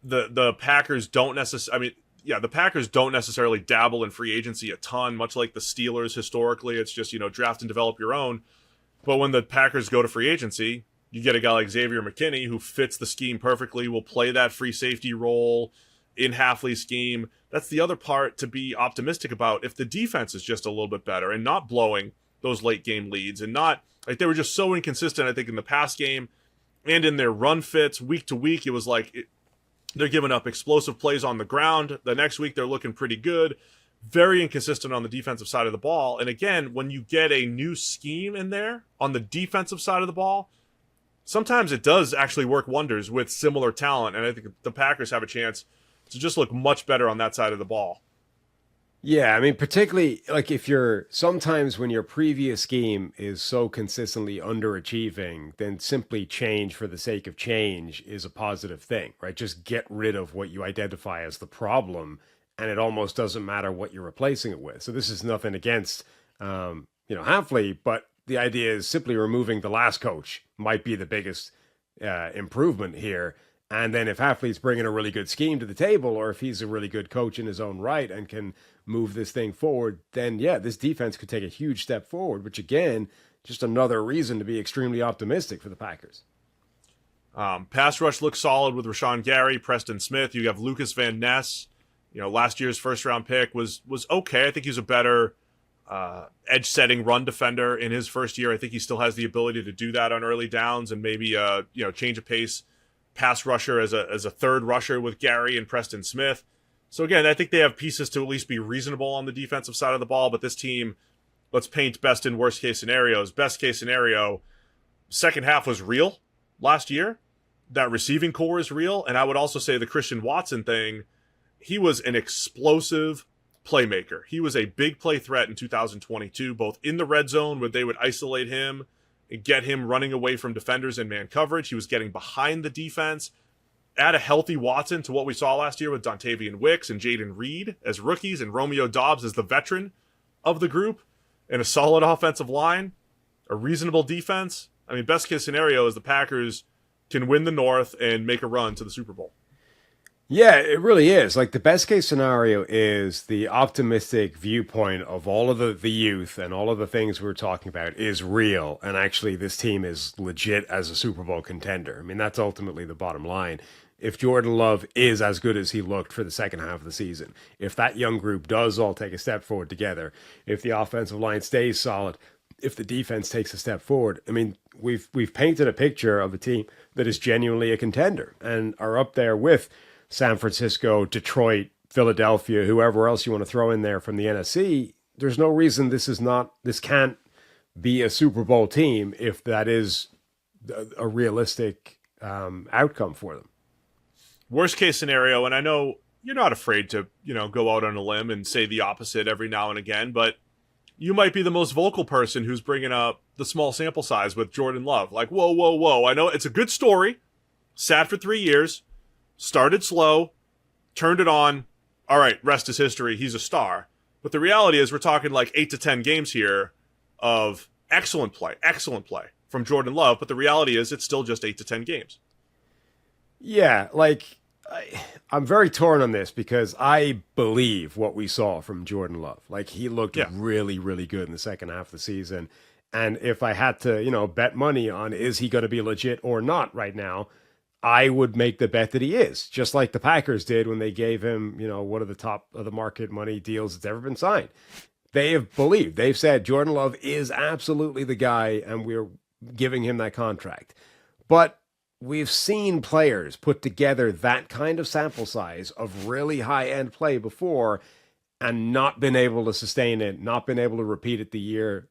The Packers don't necessarily, the Packers don't necessarily dabble in free agency a ton, much like the Steelers historically. It's just, draft and develop your own. But when the Packers go to free agency, you get a guy like Xavier McKinney who fits the scheme perfectly, will play that free safety role in Hafley's scheme. That's the other part to be optimistic about. If the defense is just a little bit better and not blowing those late game leads and not, like, they were just so inconsistent, I think, in the past game and in their run fits week to week. It was like they're giving up explosive plays on the ground. The next week, they're looking pretty good. Very inconsistent on the defensive side of the ball. And again, when you get a new scheme in there on the defensive side of the ball, sometimes it does actually work wonders with similar talent. And I think the Packers have a chance to just look much better on that side of the ball. Yeah, particularly like sometimes when your previous scheme is so consistently underachieving, then simply change for the sake of change is a positive thing, right? Just get rid of what you identify as the problem, and it almost doesn't matter what you're replacing it with. So this is nothing against, Hafley, but the idea is simply removing the last coach might be the biggest improvement here. And then if Hafley's bringing a really good scheme to the table, or if he's a really good coach in his own right and can move this thing forward, then this defense could take a huge step forward, which again, just another reason to be extremely optimistic for the Packers. Pass rush looks solid with Rashawn Gary, Preston Smith. You have Lucas Van Ness. Last year's first round pick was okay. I think he's a better edge setting run defender in his first year. I think he still has the ability to do that on early downs and maybe change of pace pass rusher as a third rusher with Gary and Preston Smith. So again, I think they have pieces to at least be reasonable on the defensive side of the ball, but this team, let's paint best and worst case scenarios. Best case scenario, second half was real last year. That receiving core is real. And I would also say the Christian Watson thing, he was an explosive playmaker. He was a big play threat in 2022, both in the red zone where they would isolate him and get him running away from defenders in man coverage. He was getting behind the defense. Add a healthy Watson to what we saw last year with Dontavian Wicks and Jaden Reed as rookies and Romeo Doubs as the veteran of the group, and a solid offensive line, a reasonable defense. Best case scenario is the Packers can win the North and make a run to the Super Bowl. Yeah, it really is. Like, the best case scenario is the optimistic viewpoint of all of the youth and all of the things we're talking about is real. And actually, this team is legit as a Super Bowl contender. That's ultimately the bottom line. If Jordan Love is as good as he looked for the second half of the season, if that young group does all take a step forward together, if the offensive line stays solid, if the defense takes a step forward, we've painted a picture of a team that is genuinely a contender and are up there with San Francisco, Detroit, Philadelphia, whoever else you want to throw in there from the NFC. There's no reason this can't be a Super Bowl team if that is a realistic outcome for them. Worst case scenario, and I know you're not afraid to, go out on a limb and say the opposite every now and again, but you might be the most vocal person who's bringing up the small sample size with Jordan Love. Like, whoa, whoa, whoa. I know it's a good story. Sat for 3 years, started slow, turned it on. All right, rest is history. He's a star. But the reality is we're talking like 8 to 10 games here of excellent play from Jordan Love. But the reality is it's still just 8 to 10 games. Yeah, like I'm very torn on this because I believe what we saw from Jordan Love. Like he looked really, really good in the second half of the season. And if I had to, bet money on is he going to be legit or not right now, I would make the bet that he is, just like the Packers did when they gave him, one of the top of the market money deals that's ever been signed. They have believed, they've said Jordan Love is absolutely the guy and we're giving him that contract. But we've seen players put together that kind of sample size of really high-end play before and not been able to sustain it, not been able to repeat it the year,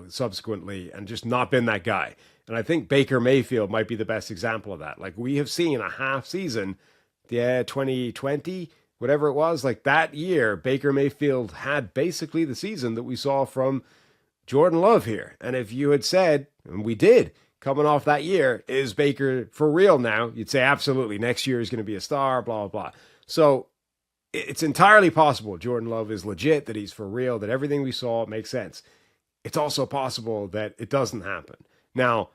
subsequently, and just not been that guy. And I think Baker Mayfield might be the best example of that. Like we have seen a half season, 2020, whatever it was, like that year, Baker Mayfield had basically the season that we saw from Jordan Love here. And if you had said, and we did, coming off that year, is Baker for real now? You'd say absolutely. Next year is going to be a star, blah, blah, blah. So it's entirely possible Jordan Love is legit, that he's for real, that everything we saw makes sense. It's also possible that it doesn't happen. Now,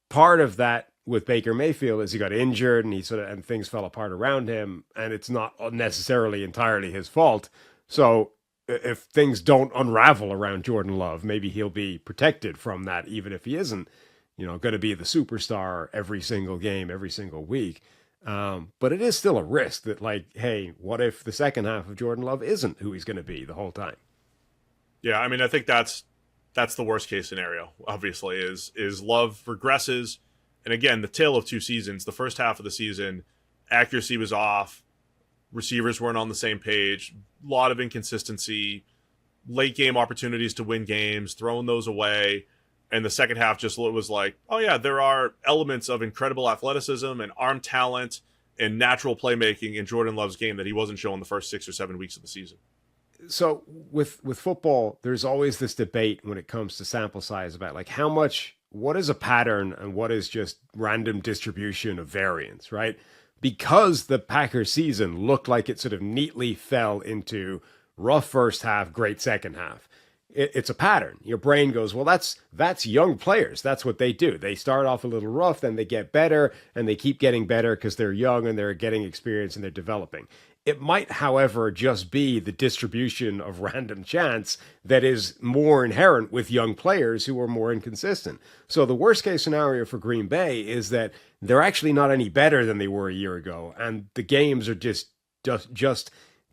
part of that with Baker Mayfield is he got injured and and things fell apart around him, and it's not necessarily entirely his fault. So if things don't unravel around Jordan Love, maybe he'll be protected from that, even if he isn't, going to be the superstar every single game, every single week. But it is still a risk that, like, hey, what if the second half of Jordan Love isn't who he's going to be the whole time? Yeah, I mean, I think that's the worst case scenario, obviously, is Love regresses. And again, the tale of two seasons. The first half of the season, accuracy was off. Receivers weren't on the same page. A lot of inconsistency. Late game opportunities to win games, throwing those away. And the second half just was like, oh yeah, there are elements of incredible athleticism and arm talent and natural playmaking in Jordan Love's game that he wasn't showing the first 6 or 7 weeks of the season. So with football, there's always this debate when it comes to sample size about like what is a pattern and what is just random distribution of variance, right? Because the Packers season looked like it sort of neatly fell into rough first half, great second half. It's a pattern. Your brain goes, well, that's young players. That's what they do. They start off a little rough, then they get better, and they keep getting better because they're young and they're getting experience and they're developing. It might, however, just be the distribution of random chance that is more inherent with young players who are more inconsistent. So the worst case scenario for Green Bay is that they're actually not any better than they were a year ago, and the games are just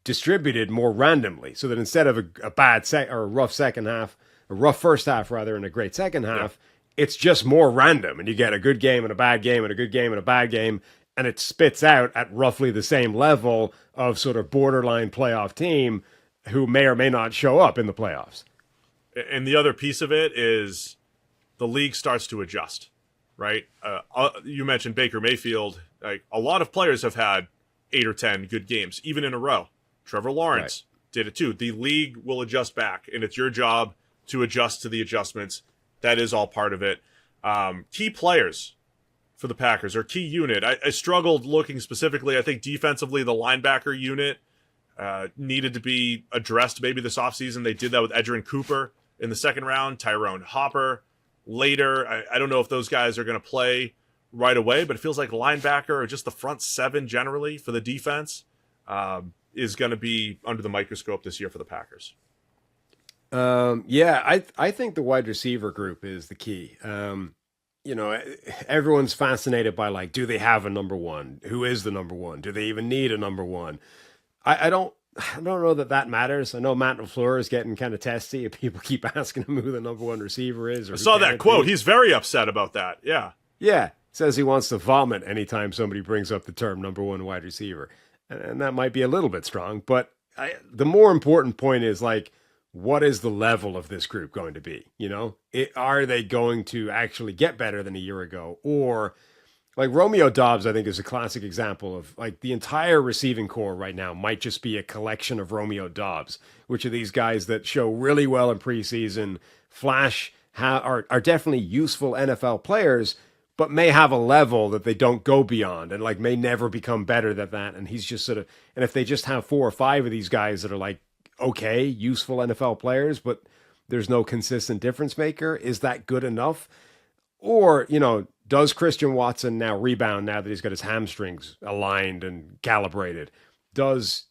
distributed more randomly, so that instead of a rough second half, a rough first half rather, and a great second half, it's just more random, and you get a good game and a bad game and a good game and a bad game, and it spits out at roughly the same level of sort of borderline playoff team who may or may not show up in the playoffs. And the other piece of it is the league starts to adjust, right? You mentioned Baker Mayfield. Like, a lot of players have had 8 or 10 good games, even in a row. Trevor Lawrence did it too. The league will adjust back, and it's your job to adjust to the adjustments. That is all part of it. Key players for the Packers, or key unit. I struggled looking specifically. I think defensively, the linebacker unit needed to be addressed maybe this offseason. They did that with Edgerrin Cooper in the second round, Tyrone Hopper later. I don't know if those guys are going to play right away, but it feels like linebacker or just the front seven generally for the defense is going to be under the microscope this year for the Packers. I think the wide receiver group is the key. Everyone's fascinated by, like, do they have a number one? Who is the number one? Do they even need a number one? I don't know that matters. I know Matt LaFleur is getting kind of testy if people keep asking him who the number one receiver is. Or I saw that quote. He's very upset about that. Yeah. Yeah. Says he wants to vomit anytime somebody brings up the term number one wide receiver. And that might be a little bit strong, but the more important point is, like, what is the level of this group going to be? Are they going to actually get better than a year ago? Or Like Romeo Dobbs, I think, is a classic example of like the entire receiving core right now might just be a collection of Romeo Dobbs, which are these guys that show really well in preseason, are definitely useful NFL players, but may have a level that they don't go beyond and like may never become better than that. And he's just sort of, and if they just have 4 or 5 of these guys that are like, okay, useful NFL players, but there's no consistent difference maker, is that good enough? Or, does Christian Watson now rebound now that he's got his hamstrings aligned and calibrated? Does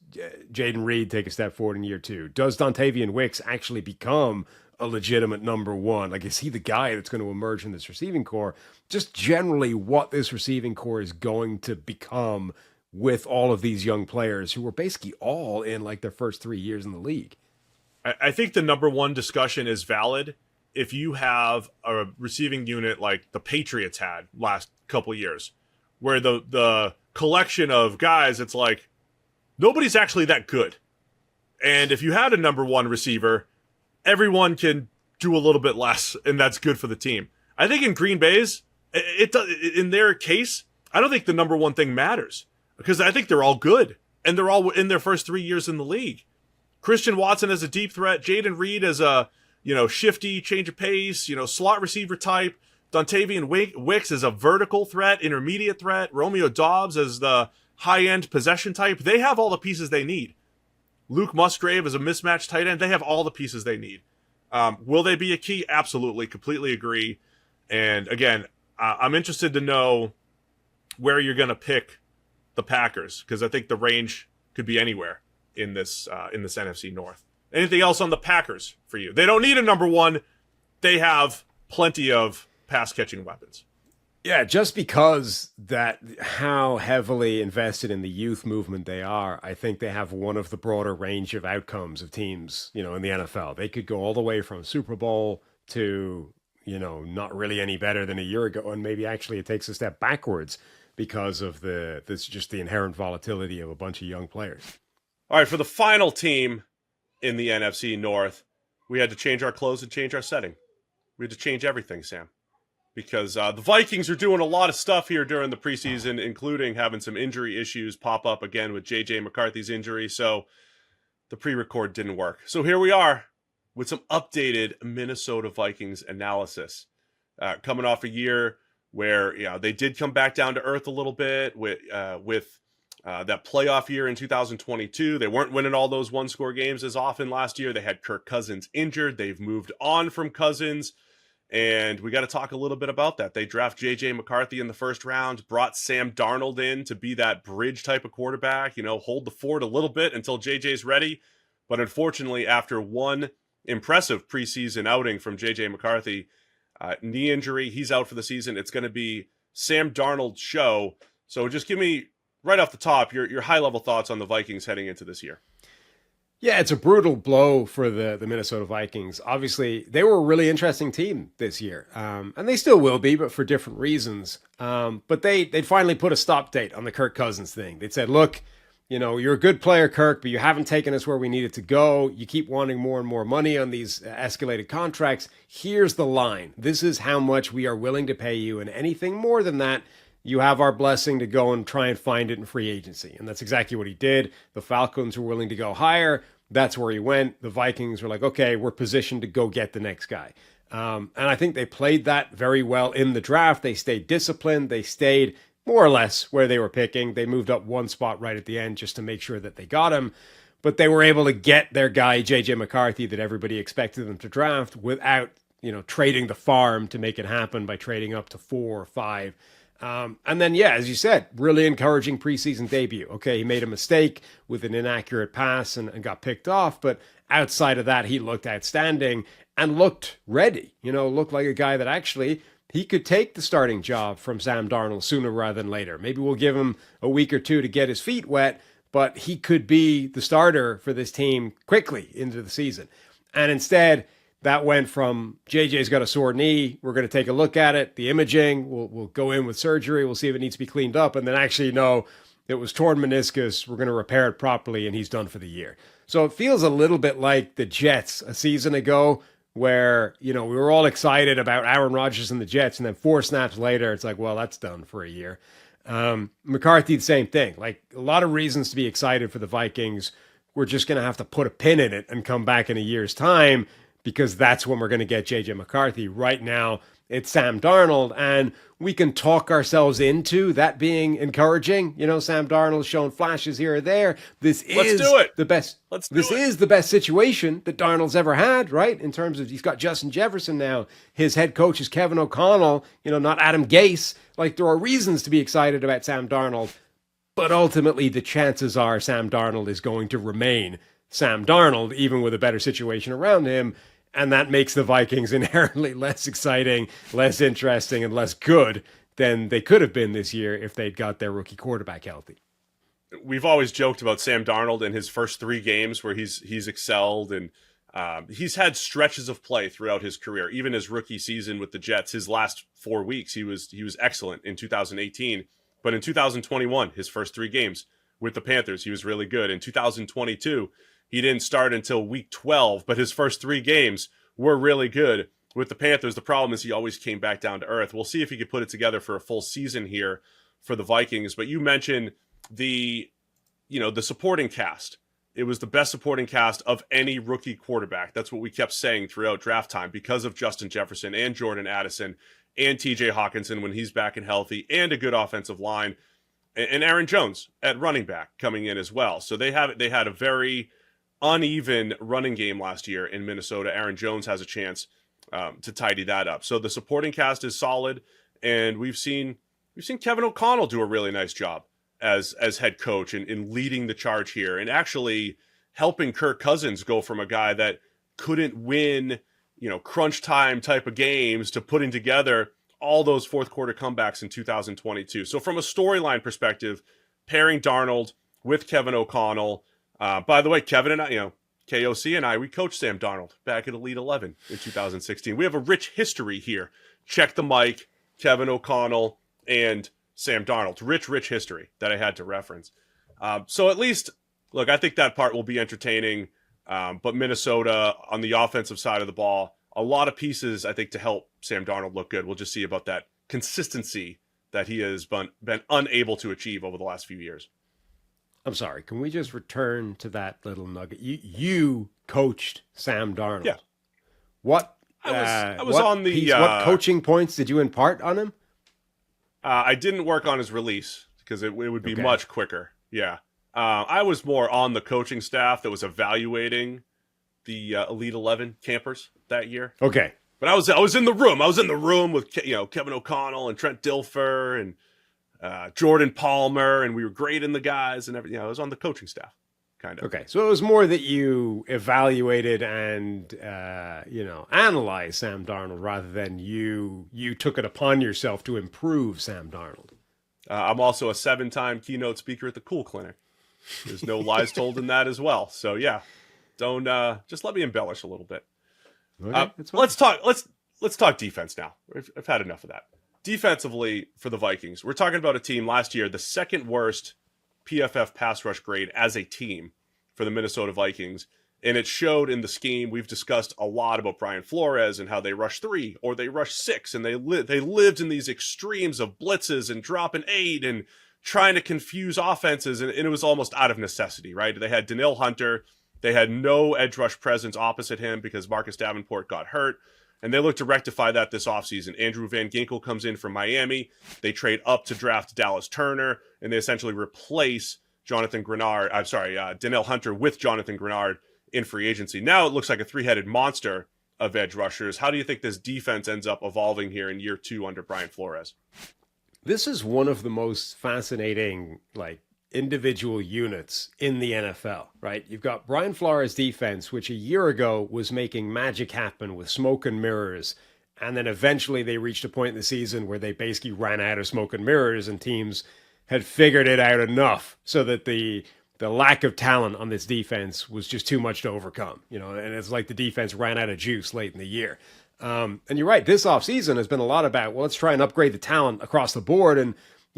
Jaden Reed take a step forward in year 2? Does Dontavian Wicks actually become a legitimate number 1? Like, is he the guy that's going to emerge in this receiving core? Just generally what this receiving core is going to become with all of these young players who were basically all in like their first 3 years in the league. I think the number 1 discussion is valid if you have a receiving unit like the Patriots had last couple of years, where the collection of guys, it's like nobody's actually that good. And if you had a number 1 receiver, everyone can do a little bit less, and that's good for the team. I think in Green Bay's, in their case, I don't think the number 1 thing matters because I think they're all good, and they're all in their first 3 years in the league. Christian Watson as a deep threat, Jaden Reed as a shifty, change of pace, slot receiver type, Dontavian Wicks as a vertical threat, intermediate threat, Romeo Dobbs as the high-end possession type. They have all the pieces they need. Luke Musgrave as a mismatched tight end. They have all the pieces they need. Will they be a key? Absolutely. Completely agree. And again, I'm interested to know where you're going to pick the Packers, because I think the range could be anywhere in this NFC North. Anything else on the Packers for you? They don't need a number 1. They have plenty of pass-catching weapons. Yeah, just because that how heavily invested in the youth movement they are, I think they have one of the broader range of outcomes of teams, in the NFL. They could go all the way from Super Bowl to, not really any better than a year ago, and maybe actually it takes a step backwards because of the inherent volatility of a bunch of young players. All right, for the final team in the NFC North, we had to change our clothes and change our setting. We had to change everything, Sam, because the Vikings are doing a lot of stuff here during the preseason, including having some injury issues pop up again with J.J. McCarthy's injury, so the pre-record didn't work. So here we are with some updated Minnesota Vikings analysis, coming off a year where they did come back down to earth a little bit with that playoff year in 2022. They weren't winning all those one-score games as often last year. They had Kirk Cousins injured. They've moved on from Cousins, and we got to talk a little bit about that. They draft J.J. McCarthy in the first round, brought Sam Darnold in to be that bridge type of quarterback, hold the fort a little bit until J.J.'s ready. But unfortunately, after one impressive preseason outing from J.J. McCarthy, knee injury, he's out for the season. It's going to be Sam Darnold's show. So just give me, right off the top, your high-level thoughts on the Vikings heading into this year. Yeah, it's a brutal blow for the Minnesota Vikings. Obviously, they were a really interesting team this year, and they still will be, but for different reasons. But they'd finally put a stop date on the Kirk Cousins thing. They'd said, look, you're a good player, Kirk, but you haven't taken us where we needed to go. You keep wanting more and more money on these escalated contracts. Here's the line. This is how much we are willing to pay you, and anything more than that, you have our blessing to go and try and find it in free agency. And that's exactly what he did. The Falcons were willing to go higher. That's where he went. The Vikings were like, okay, we're positioned to go get the next guy. And I think they played that very well in the draft. They stayed disciplined. They stayed more or less where they were picking. They moved up one spot right at the end just to make sure that they got him. But they were able to get their guy, J.J. McCarthy, that everybody expected them to draft without, trading the farm to make it happen by trading up to 4 or 5. And then, as you said, really encouraging preseason debut. Okay, he made a mistake with an inaccurate pass and got picked off, but outside of that, he looked outstanding and looked ready. Looked like a guy that actually he could take the starting job from Sam Darnold sooner rather than later. Maybe we'll give him a week or two to get his feet wet, but he could be the starter for this team quickly into the season. And instead, that went from JJ's got a sore knee. We're going to take a look at it. The imaging, we'll go in with surgery. We'll see if it needs to be cleaned up. And then actually, no, it was torn meniscus. We're going to repair it properly, and he's done for the year. So it feels a little bit like the Jets a season ago where, we were all excited about Aaron Rodgers and the Jets, and then 4 snaps later, it's like, well, that's done for a year. McCarthy, the same thing. Like, a lot of reasons to be excited for the Vikings. We're just going to have to put a pin in it and come back in a year's time, because that's when we're going to get JJ McCarthy. Right now, it's Sam Darnold, and we can talk ourselves into that being encouraging. Sam Darnold's shown flashes here or there. This is the best. This is the best situation that Darnold's ever had, right? In terms of, he's got Justin Jefferson now. His head coach is Kevin O'Connell, not Adam Gase. Like, there are reasons to be excited about Sam Darnold, but ultimately the chances are Sam Darnold is going to remain Sam Darnold, even with a better situation around him. And that makes the Vikings inherently less exciting, less interesting, and less good than they could have been this year if they'd got their rookie quarterback healthy. We've always joked about Sam Darnold in his first 3 games where he's excelled, and he's had stretches of play throughout his career. Even his rookie season with the Jets, his last 4 weeks, he was excellent in 2018. But in 2021, his first 3 games with the Panthers, he was really good. In 2022, he didn't start until week 12, but his first 3 games were really good with the Panthers. The problem is he always came back down to earth. We'll see if he could put it together for a full season here for the Vikings. But you mentioned the supporting cast. It was the best supporting cast of any rookie quarterback. That's what we kept saying throughout draft time, because of Justin Jefferson and Jordan Addison and TJ Hawkinson when he's back and healthy, and a good offensive line, and Aaron Jones at running back coming in as well. So they had a very uneven running game last year in Minnesota. Aaron Jones has a chance to tidy that up. So the supporting cast is solid, and we've seen Kevin O'Connell do a really nice job as head coach in leading the charge here, and actually helping Kirk Cousins go from a guy that couldn't win, crunch time type of games, to putting together all those fourth quarter comebacks in 2022. So from a storyline perspective, pairing Darnold with Kevin O'Connell. By the way, Kevin and I, KOC and I, we coached Sam Darnold back at Elite 11 in 2016. We have a rich history here. Check the mic, Kevin O'Connell, and Sam Darnold. Rich history that I had to reference. So at least, look, I think that part will be entertaining. But Minnesota, on the offensive side of the ball, a lot of pieces, I think, to help Sam Darnold look good. We'll just see about that consistency that he has been unable to achieve over the last few years. I'm sorry, can we just return to that little nugget? You coached Sam Darnold. Yeah. What what coaching points did you impart on him? I didn't work on his release because it would be much quicker. Yeah. I was more on the coaching staff that was evaluating the Elite 11 campers that year. Okay. But I was in the room. I was in the room with Kevin O'Connell and Trent Dilfer and Jordan Palmer, and we were grading the guys and everything. I was on the coaching staff, kind of. Okay, so it was more that you evaluated and analyzed Sam Darnold rather than you took it upon yourself to improve Sam Darnold. I'm also a 7-time keynote speaker at the Cool Clinic. There's no lies told in that as well. So yeah, don't just let me embellish a little bit. Okay, let's talk defense now. I've had enough of that. Defensively for the Vikings, we're talking about a team last year, the second worst PFF pass rush grade as a team for the Minnesota Vikings. And it showed in the scheme. We've discussed a lot about Brian Flores and how they rush 3 or they rush 6. And they lived in these extremes of blitzes and dropping 8 and trying to confuse offenses. And it was almost out of necessity, right? They had Danielle Hunter. They had no edge rush presence opposite him because Marcus Davenport got hurt. And they look to rectify that this offseason. Andrew Van Ginkel comes in from Miami. They trade up to draft Dallas Turner, and they essentially replace Danielle Hunter with Jonathan Grenard in free agency. Now it looks like a 3-headed monster of edge rushers. How do you think this defense ends up evolving here in year 2 under Brian Flores? This is one of the most fascinating, individual units in the NFL, right? You've got Brian Flores' defense, which a year ago was making magic happen with smoke and mirrors. And then eventually they reached a point in the season where they basically ran out of smoke and mirrors and teams had figured it out enough so that the lack of talent on this defense was just too much to overcome, and it's like the defense ran out of juice late in the year. And you're right, this offseason has been a lot about, let's try and upgrade the talent across the board. And,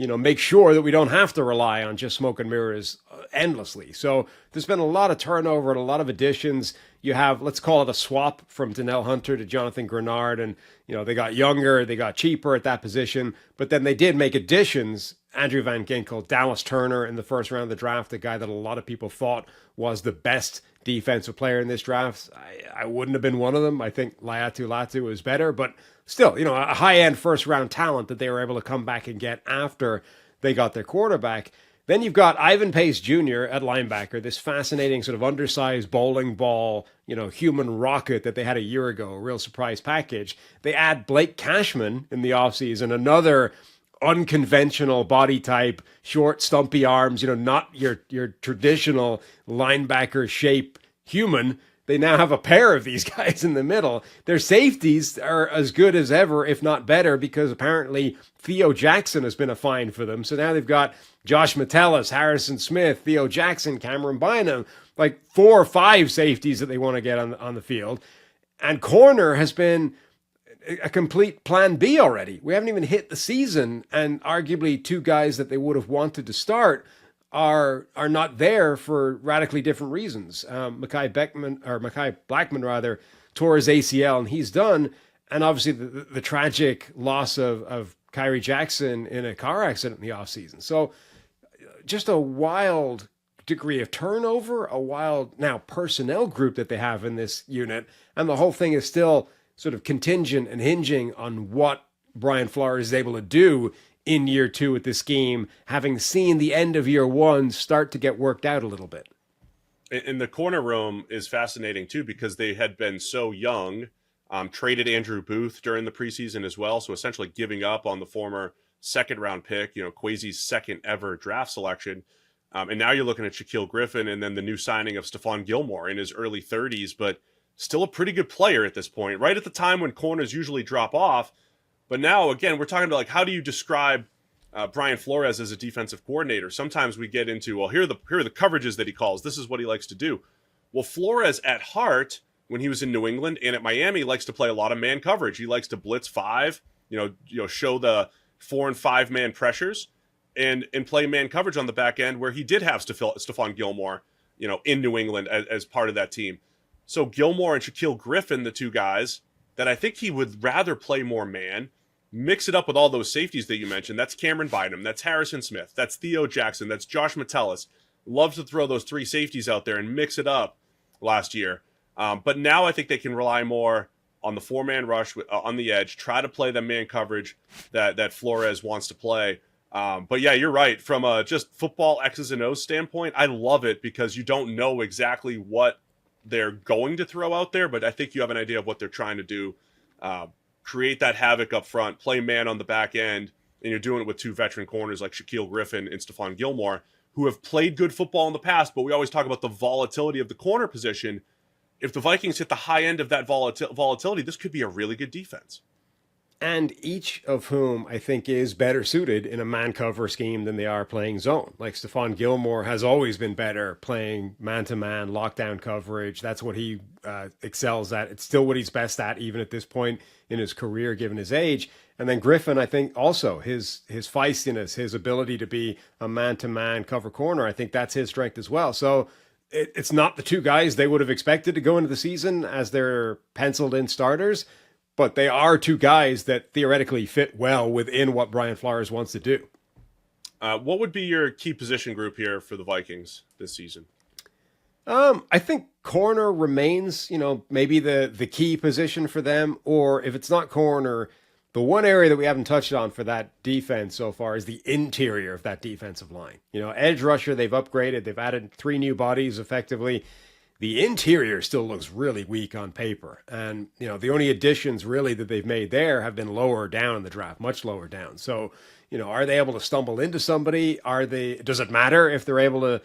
make sure that we don't have to rely on just smoke and mirrors endlessly. So there's been a lot of turnover and a lot of additions. You have, let's call it a swap from Donnell Hunter to Jonathan Grenard. And, they got younger, they got cheaper at that position. But then they did make additions. Andrew Van Ginkel, Dallas Turner in the first round of the draft, the guy that a lot of people thought was the best defensive player in this draft. I wouldn't have been one of them. I think Laiatu Latu was better, but still, a high-end first-round talent that they were able to come back and get after they got their quarterback. Then you've got Ivan Pace Jr. at linebacker, this fascinating sort of undersized bowling ball, human rocket that they had a year ago, a real surprise package. They add Blake Cashman in the offseason, another unconventional body type, short, stumpy arms, not your traditional linebacker shape human. They now have a pair of these guys in the middle. Their safeties are as good as ever, if not better, because apparently Theo Jackson has been a find for them. So now they've got Josh Metellus, Harrison Smith, Theo Jackson, Cameron Bynum, like 4 or 5 safeties that they want to get on the field. And corner has been a complete plan B already. We haven't even hit the season, and arguably 2 guys that they would have wanted to start are not there for radically different reasons. Mekhi Blackman rather tore his ACL and he's done. And obviously the tragic loss of Kyrie Jackson in a car accident in the offseason. So just a wild degree of turnover, a wild now personnel group that they have in this unit. And the whole thing is still sort of contingent and hinging on what Brian Flores is able to do in year 2 with this scheme, having seen the end of year 1 start to get worked out a little bit. And the corner room is fascinating too, because they had been so young, traded Andrew Booth during the preseason as well. So essentially giving up on the former 2nd round pick, Kwesi's 2nd ever draft selection. And now you're looking at Shaquille Griffin and then the new signing of Stephon Gilmore in his early 30s, but still a pretty good player at this point, right at the time when corners usually drop off. But now, again, we're talking about how do you describe Brian Flores as a defensive coordinator? Sometimes we get into, well, here are the coverages that he calls. This is what he likes to do. Well, Flores at heart, when he was in New England and at Miami, likes to play a lot of man coverage. He likes to blitz 5, show the 4 and 5 man pressures and play man coverage on the back end, where he did have Stephon Gilmore, in New England as part of that team. So Gilmore and Shaquille Griffin, the 2 guys that I think he would rather play more man, mix it up with all those safeties that you mentioned. That's Cameron Bynum. That's Harrison Smith. That's Theo Jackson. That's Josh Metellus. Love to throw those 3 safeties out there and mix it up last year. But now I think they can rely more on the 4-man rush on the edge, try to play the man coverage that Flores wants to play. But yeah, you're right. From a just football X's and O's standpoint, I love it because you don't know exactly what they're going to throw out there, but I think you have an idea of what they're trying to do. Create that havoc up front, play man on the back end, and you're doing it with 2 veteran corners like Shaquille Griffin and Stephon Gilmore, who have played good football in the past, but we always talk about the volatility of the corner position. If the Vikings hit the high end of that volatility, this could be a really good defense. And each of whom I think is better suited in a man cover scheme than they are playing zone. Like Stephon Gilmore has always been better playing man-to-man, lockdown coverage. That's what he excels at. It's still what he's best at, even at this point in his career, given his age. And then Griffin, I think also his feistiness, his ability to be a man-to-man cover corner, I think that's his strength as well. So it's not the 2 guys they would have expected to go into the season as their penciled in starters, but they are 2 guys that theoretically fit well within what Brian Flores wants to do. What would be your key position group here for the Vikings this season? I think corner remains, maybe the key position for them, or if it's not corner, the one area that we haven't touched on for that defense so far is the interior of that defensive line. Edge rusher, they've upgraded. They've added 3 new bodies effectively. The interior still looks really weak on paper. And, the only additions really that they've made there have been lower down in the draft, much lower down. So, are they able to stumble into somebody? Does it matter if they're able to,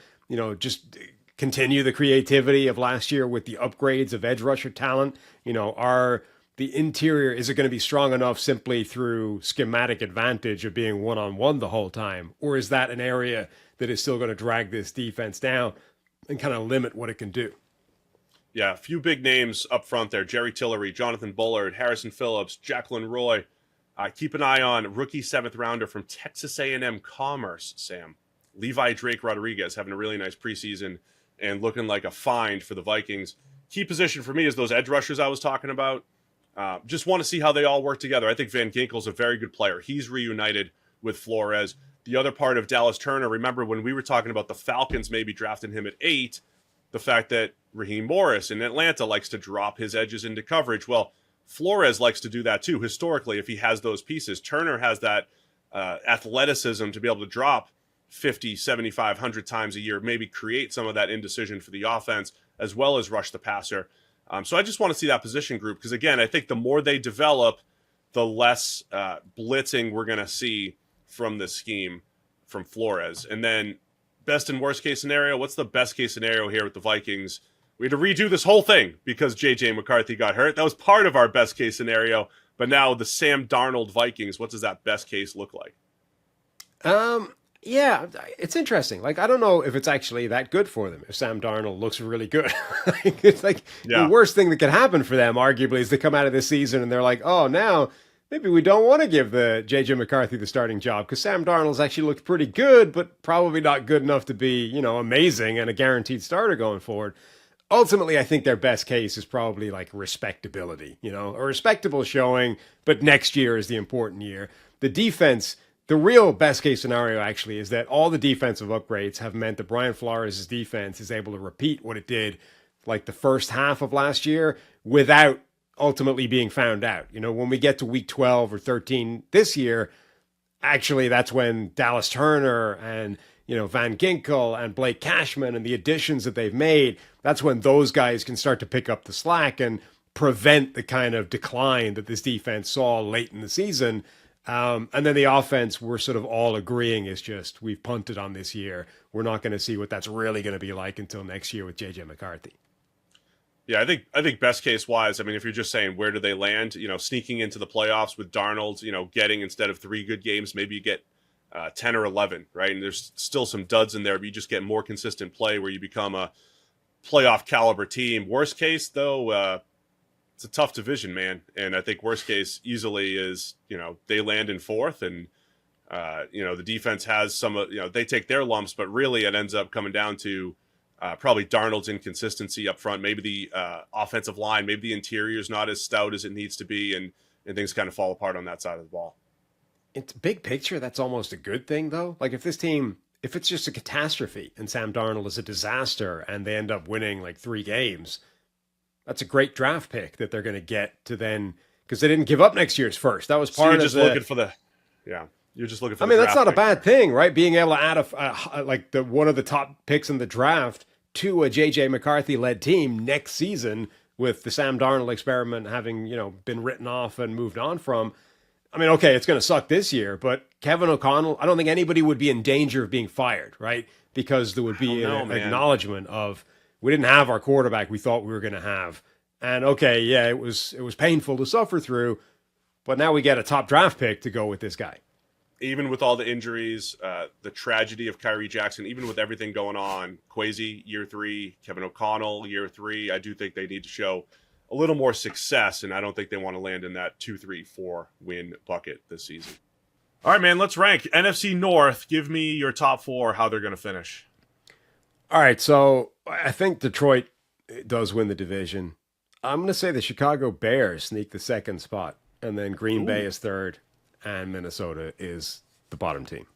just continue the creativity of last year with the upgrades of edge rusher talent? Are the interior, is it going to be strong enough simply through schematic advantage of being one-on-one the whole time? Or is that an area that is still going to drag this defense down and kind of limit what it can do? Yeah, a few big names up front there. Jerry Tillery, Jonathan Bullard, Harrison Phillips, Jacqueline Roy. Keep an eye on rookie 7th rounder from Texas A&M Commerce, Sam. Levi Drake Rodriguez having a really nice preseason and looking like a find for the Vikings. Key position for me is those edge rushers I was talking about. Just want to see how they all work together. I think Van Ginkel's a very good player. He's reunited with Flores. The other part of Dallas Turner, remember when we were talking about the Falcons maybe drafting him at 8, the fact that Raheem Morris in Atlanta likes to drop his edges into coverage. Well, Flores likes to do that too, historically, if he has those pieces. Turner has that athleticism to be able to drop 50, 75, 100 times a year, maybe create some of that indecision for the offense, as well as rush the passer. So I just want to see that position group, because, again, I think the more they develop, the less blitzing we're going to see from this scheme from Flores. And then best and worst case scenario, what's the best case scenario here with the Vikings? We had to redo this whole thing because J.J. McCarthy got hurt. That was part of our best case scenario. But now the Sam Darnold Vikings, what does that best case look like? Yeah, it's interesting. Like, I don't know if it's actually that good for them if Sam Darnold looks really good. It's like the worst thing that could happen for them, arguably, is they come out of this season and they're like, oh, now maybe we don't want to give the J.J. McCarthy the starting job because Sam Darnold's actually looked pretty good, but probably not good enough to be, amazing and a guaranteed starter going forward. Ultimately, I think their best case is probably like respectability, a respectable showing, but next year is the important year. The defense, the real best case scenario actually is that all the defensive upgrades have meant that Brian Flores' defense is able to repeat what it did like the first half of last year without ultimately being found out. When we get to week 12 or 13 this year, actually that's when Dallas Turner and Van Ginkel and Blake Cashman and the additions that they've made, that's when those guys can start to pick up the slack and prevent the kind of decline that this defense saw late in the season. And then the offense, we're sort of all agreeing is just, we've punted on this year. We're not going to see what that's really going to be like until next year with J.J. McCarthy. Yeah, I think best case wise, I mean, if you're just saying where do they land, sneaking into the playoffs with Darnold, getting instead of 3 good games, maybe you get 10 or 11, right? And there's still some duds in there, but you just get more consistent play where you become a playoff caliber team. Worst case, though, it's a tough division, man. And I think worst case easily is, they land in 4th and, the defense has some, they take their lumps, but really it ends up coming down to probably Darnold's inconsistency up front, maybe the offensive line, maybe the interior is not as stout as it needs to be, and things kind of fall apart on that side of the ball. It's big picture. That's almost a good thing, though. Like if it's just a catastrophe and Sam Darnold is a disaster and they end up winning like 3 games, that's a great draft pick that they're going to get to then, because they didn't give up next year's first. That was part you're of just looking for the, yeah. You're just looking for. I mean, that's not a bad thing, right? Being able to add one of the top picks in the draft to a J.J. McCarthy-led team next season, with the Sam Darnold experiment having been written off and moved on from. I mean, okay, it's going to suck this year, but Kevin O'Connell, I don't think anybody would be in danger of being fired, right? Because there would be an acknowledgement of we didn't have our quarterback we thought we were going to have, and okay, yeah, it was painful to suffer through, but now we get a top draft pick to go with this guy. Even with all the injuries, the tragedy of Kyrie Jackson, even with everything going on, Kwesi, year 3, Kevin O'Connell, year 3, I do think they need to show a little more success, and I don't think they want to land in that 2, 3, 4 win bucket this season. All right, man, let's rank. NFC North, give me your top 4, how they're going to finish. All right, so I think Detroit does win the division. I'm going to say the Chicago Bears sneak the 2nd spot, and then Green Bay is 3rd. And Minnesota is the bottom team.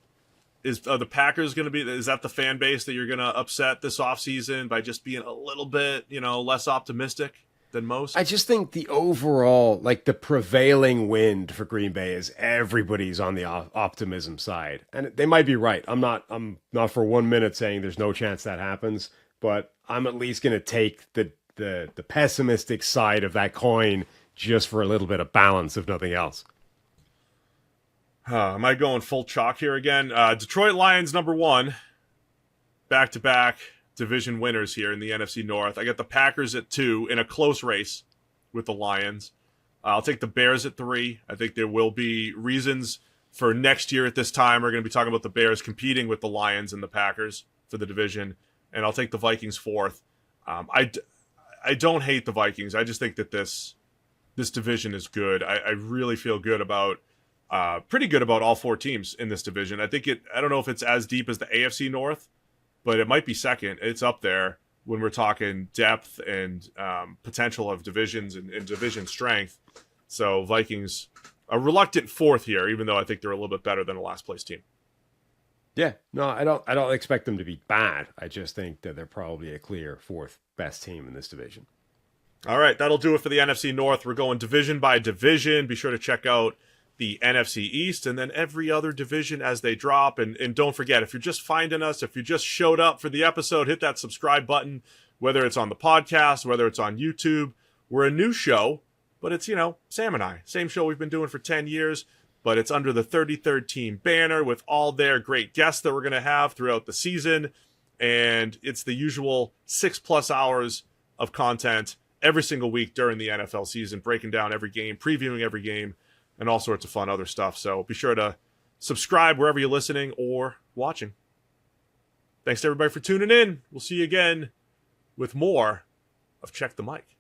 Is the Packers going to be? Is that the fan base that you're going to upset this offseason by just being a little bit, less optimistic than most? I just think the overall, like the prevailing wind for Green Bay is everybody's on the optimism side, and they might be right. I'm not for 1 minute saying there's no chance that happens, but I'm at least going to take the pessimistic side of that coin just for a little bit of balance, if nothing else. Am I going full chalk here again? Detroit Lions, number 1. Back-to-back division winners here in the NFC North. I got the Packers at 2 in a close race with the Lions. I'll take the Bears at 3. I think there will be reasons for next year at this time. We're going to be talking about the Bears competing with the Lions and the Packers for the division. And I'll take the Vikings 4th. I don't hate the Vikings. I just think that this division is good. I really feel good about pretty good about all 4 teams in this division. I don't know if it's as deep as the AFC North, but it might be second. It's up there when we're talking depth and potential of divisions and division strength. So Vikings, a reluctant 4th here, even though I think they're a little bit better than the last place team. Yeah, no, I don't expect them to be bad. I just think that they're probably a clear 4th best team in this division. All right, that'll do it for the NFC North. We're going division by division. Be sure to check out the NFC East and then every other division as they drop. And don't forget, if you're just finding us, if you just showed up for the episode, hit that subscribe button, whether it's on the podcast, whether it's on YouTube. We're a new show, but it's, Sam and I. Same show we've been doing for 10 years, but it's under the 33rd Team banner with all their great guests that we're going to have throughout the season. And it's the usual 6+ hours of content every single week during the NFL season, breaking down every game, previewing every game, and all sorts of fun other stuff. So be sure to subscribe wherever you're listening or watching. Thanks to everybody for tuning in. We'll see you again with more of Check the Mic.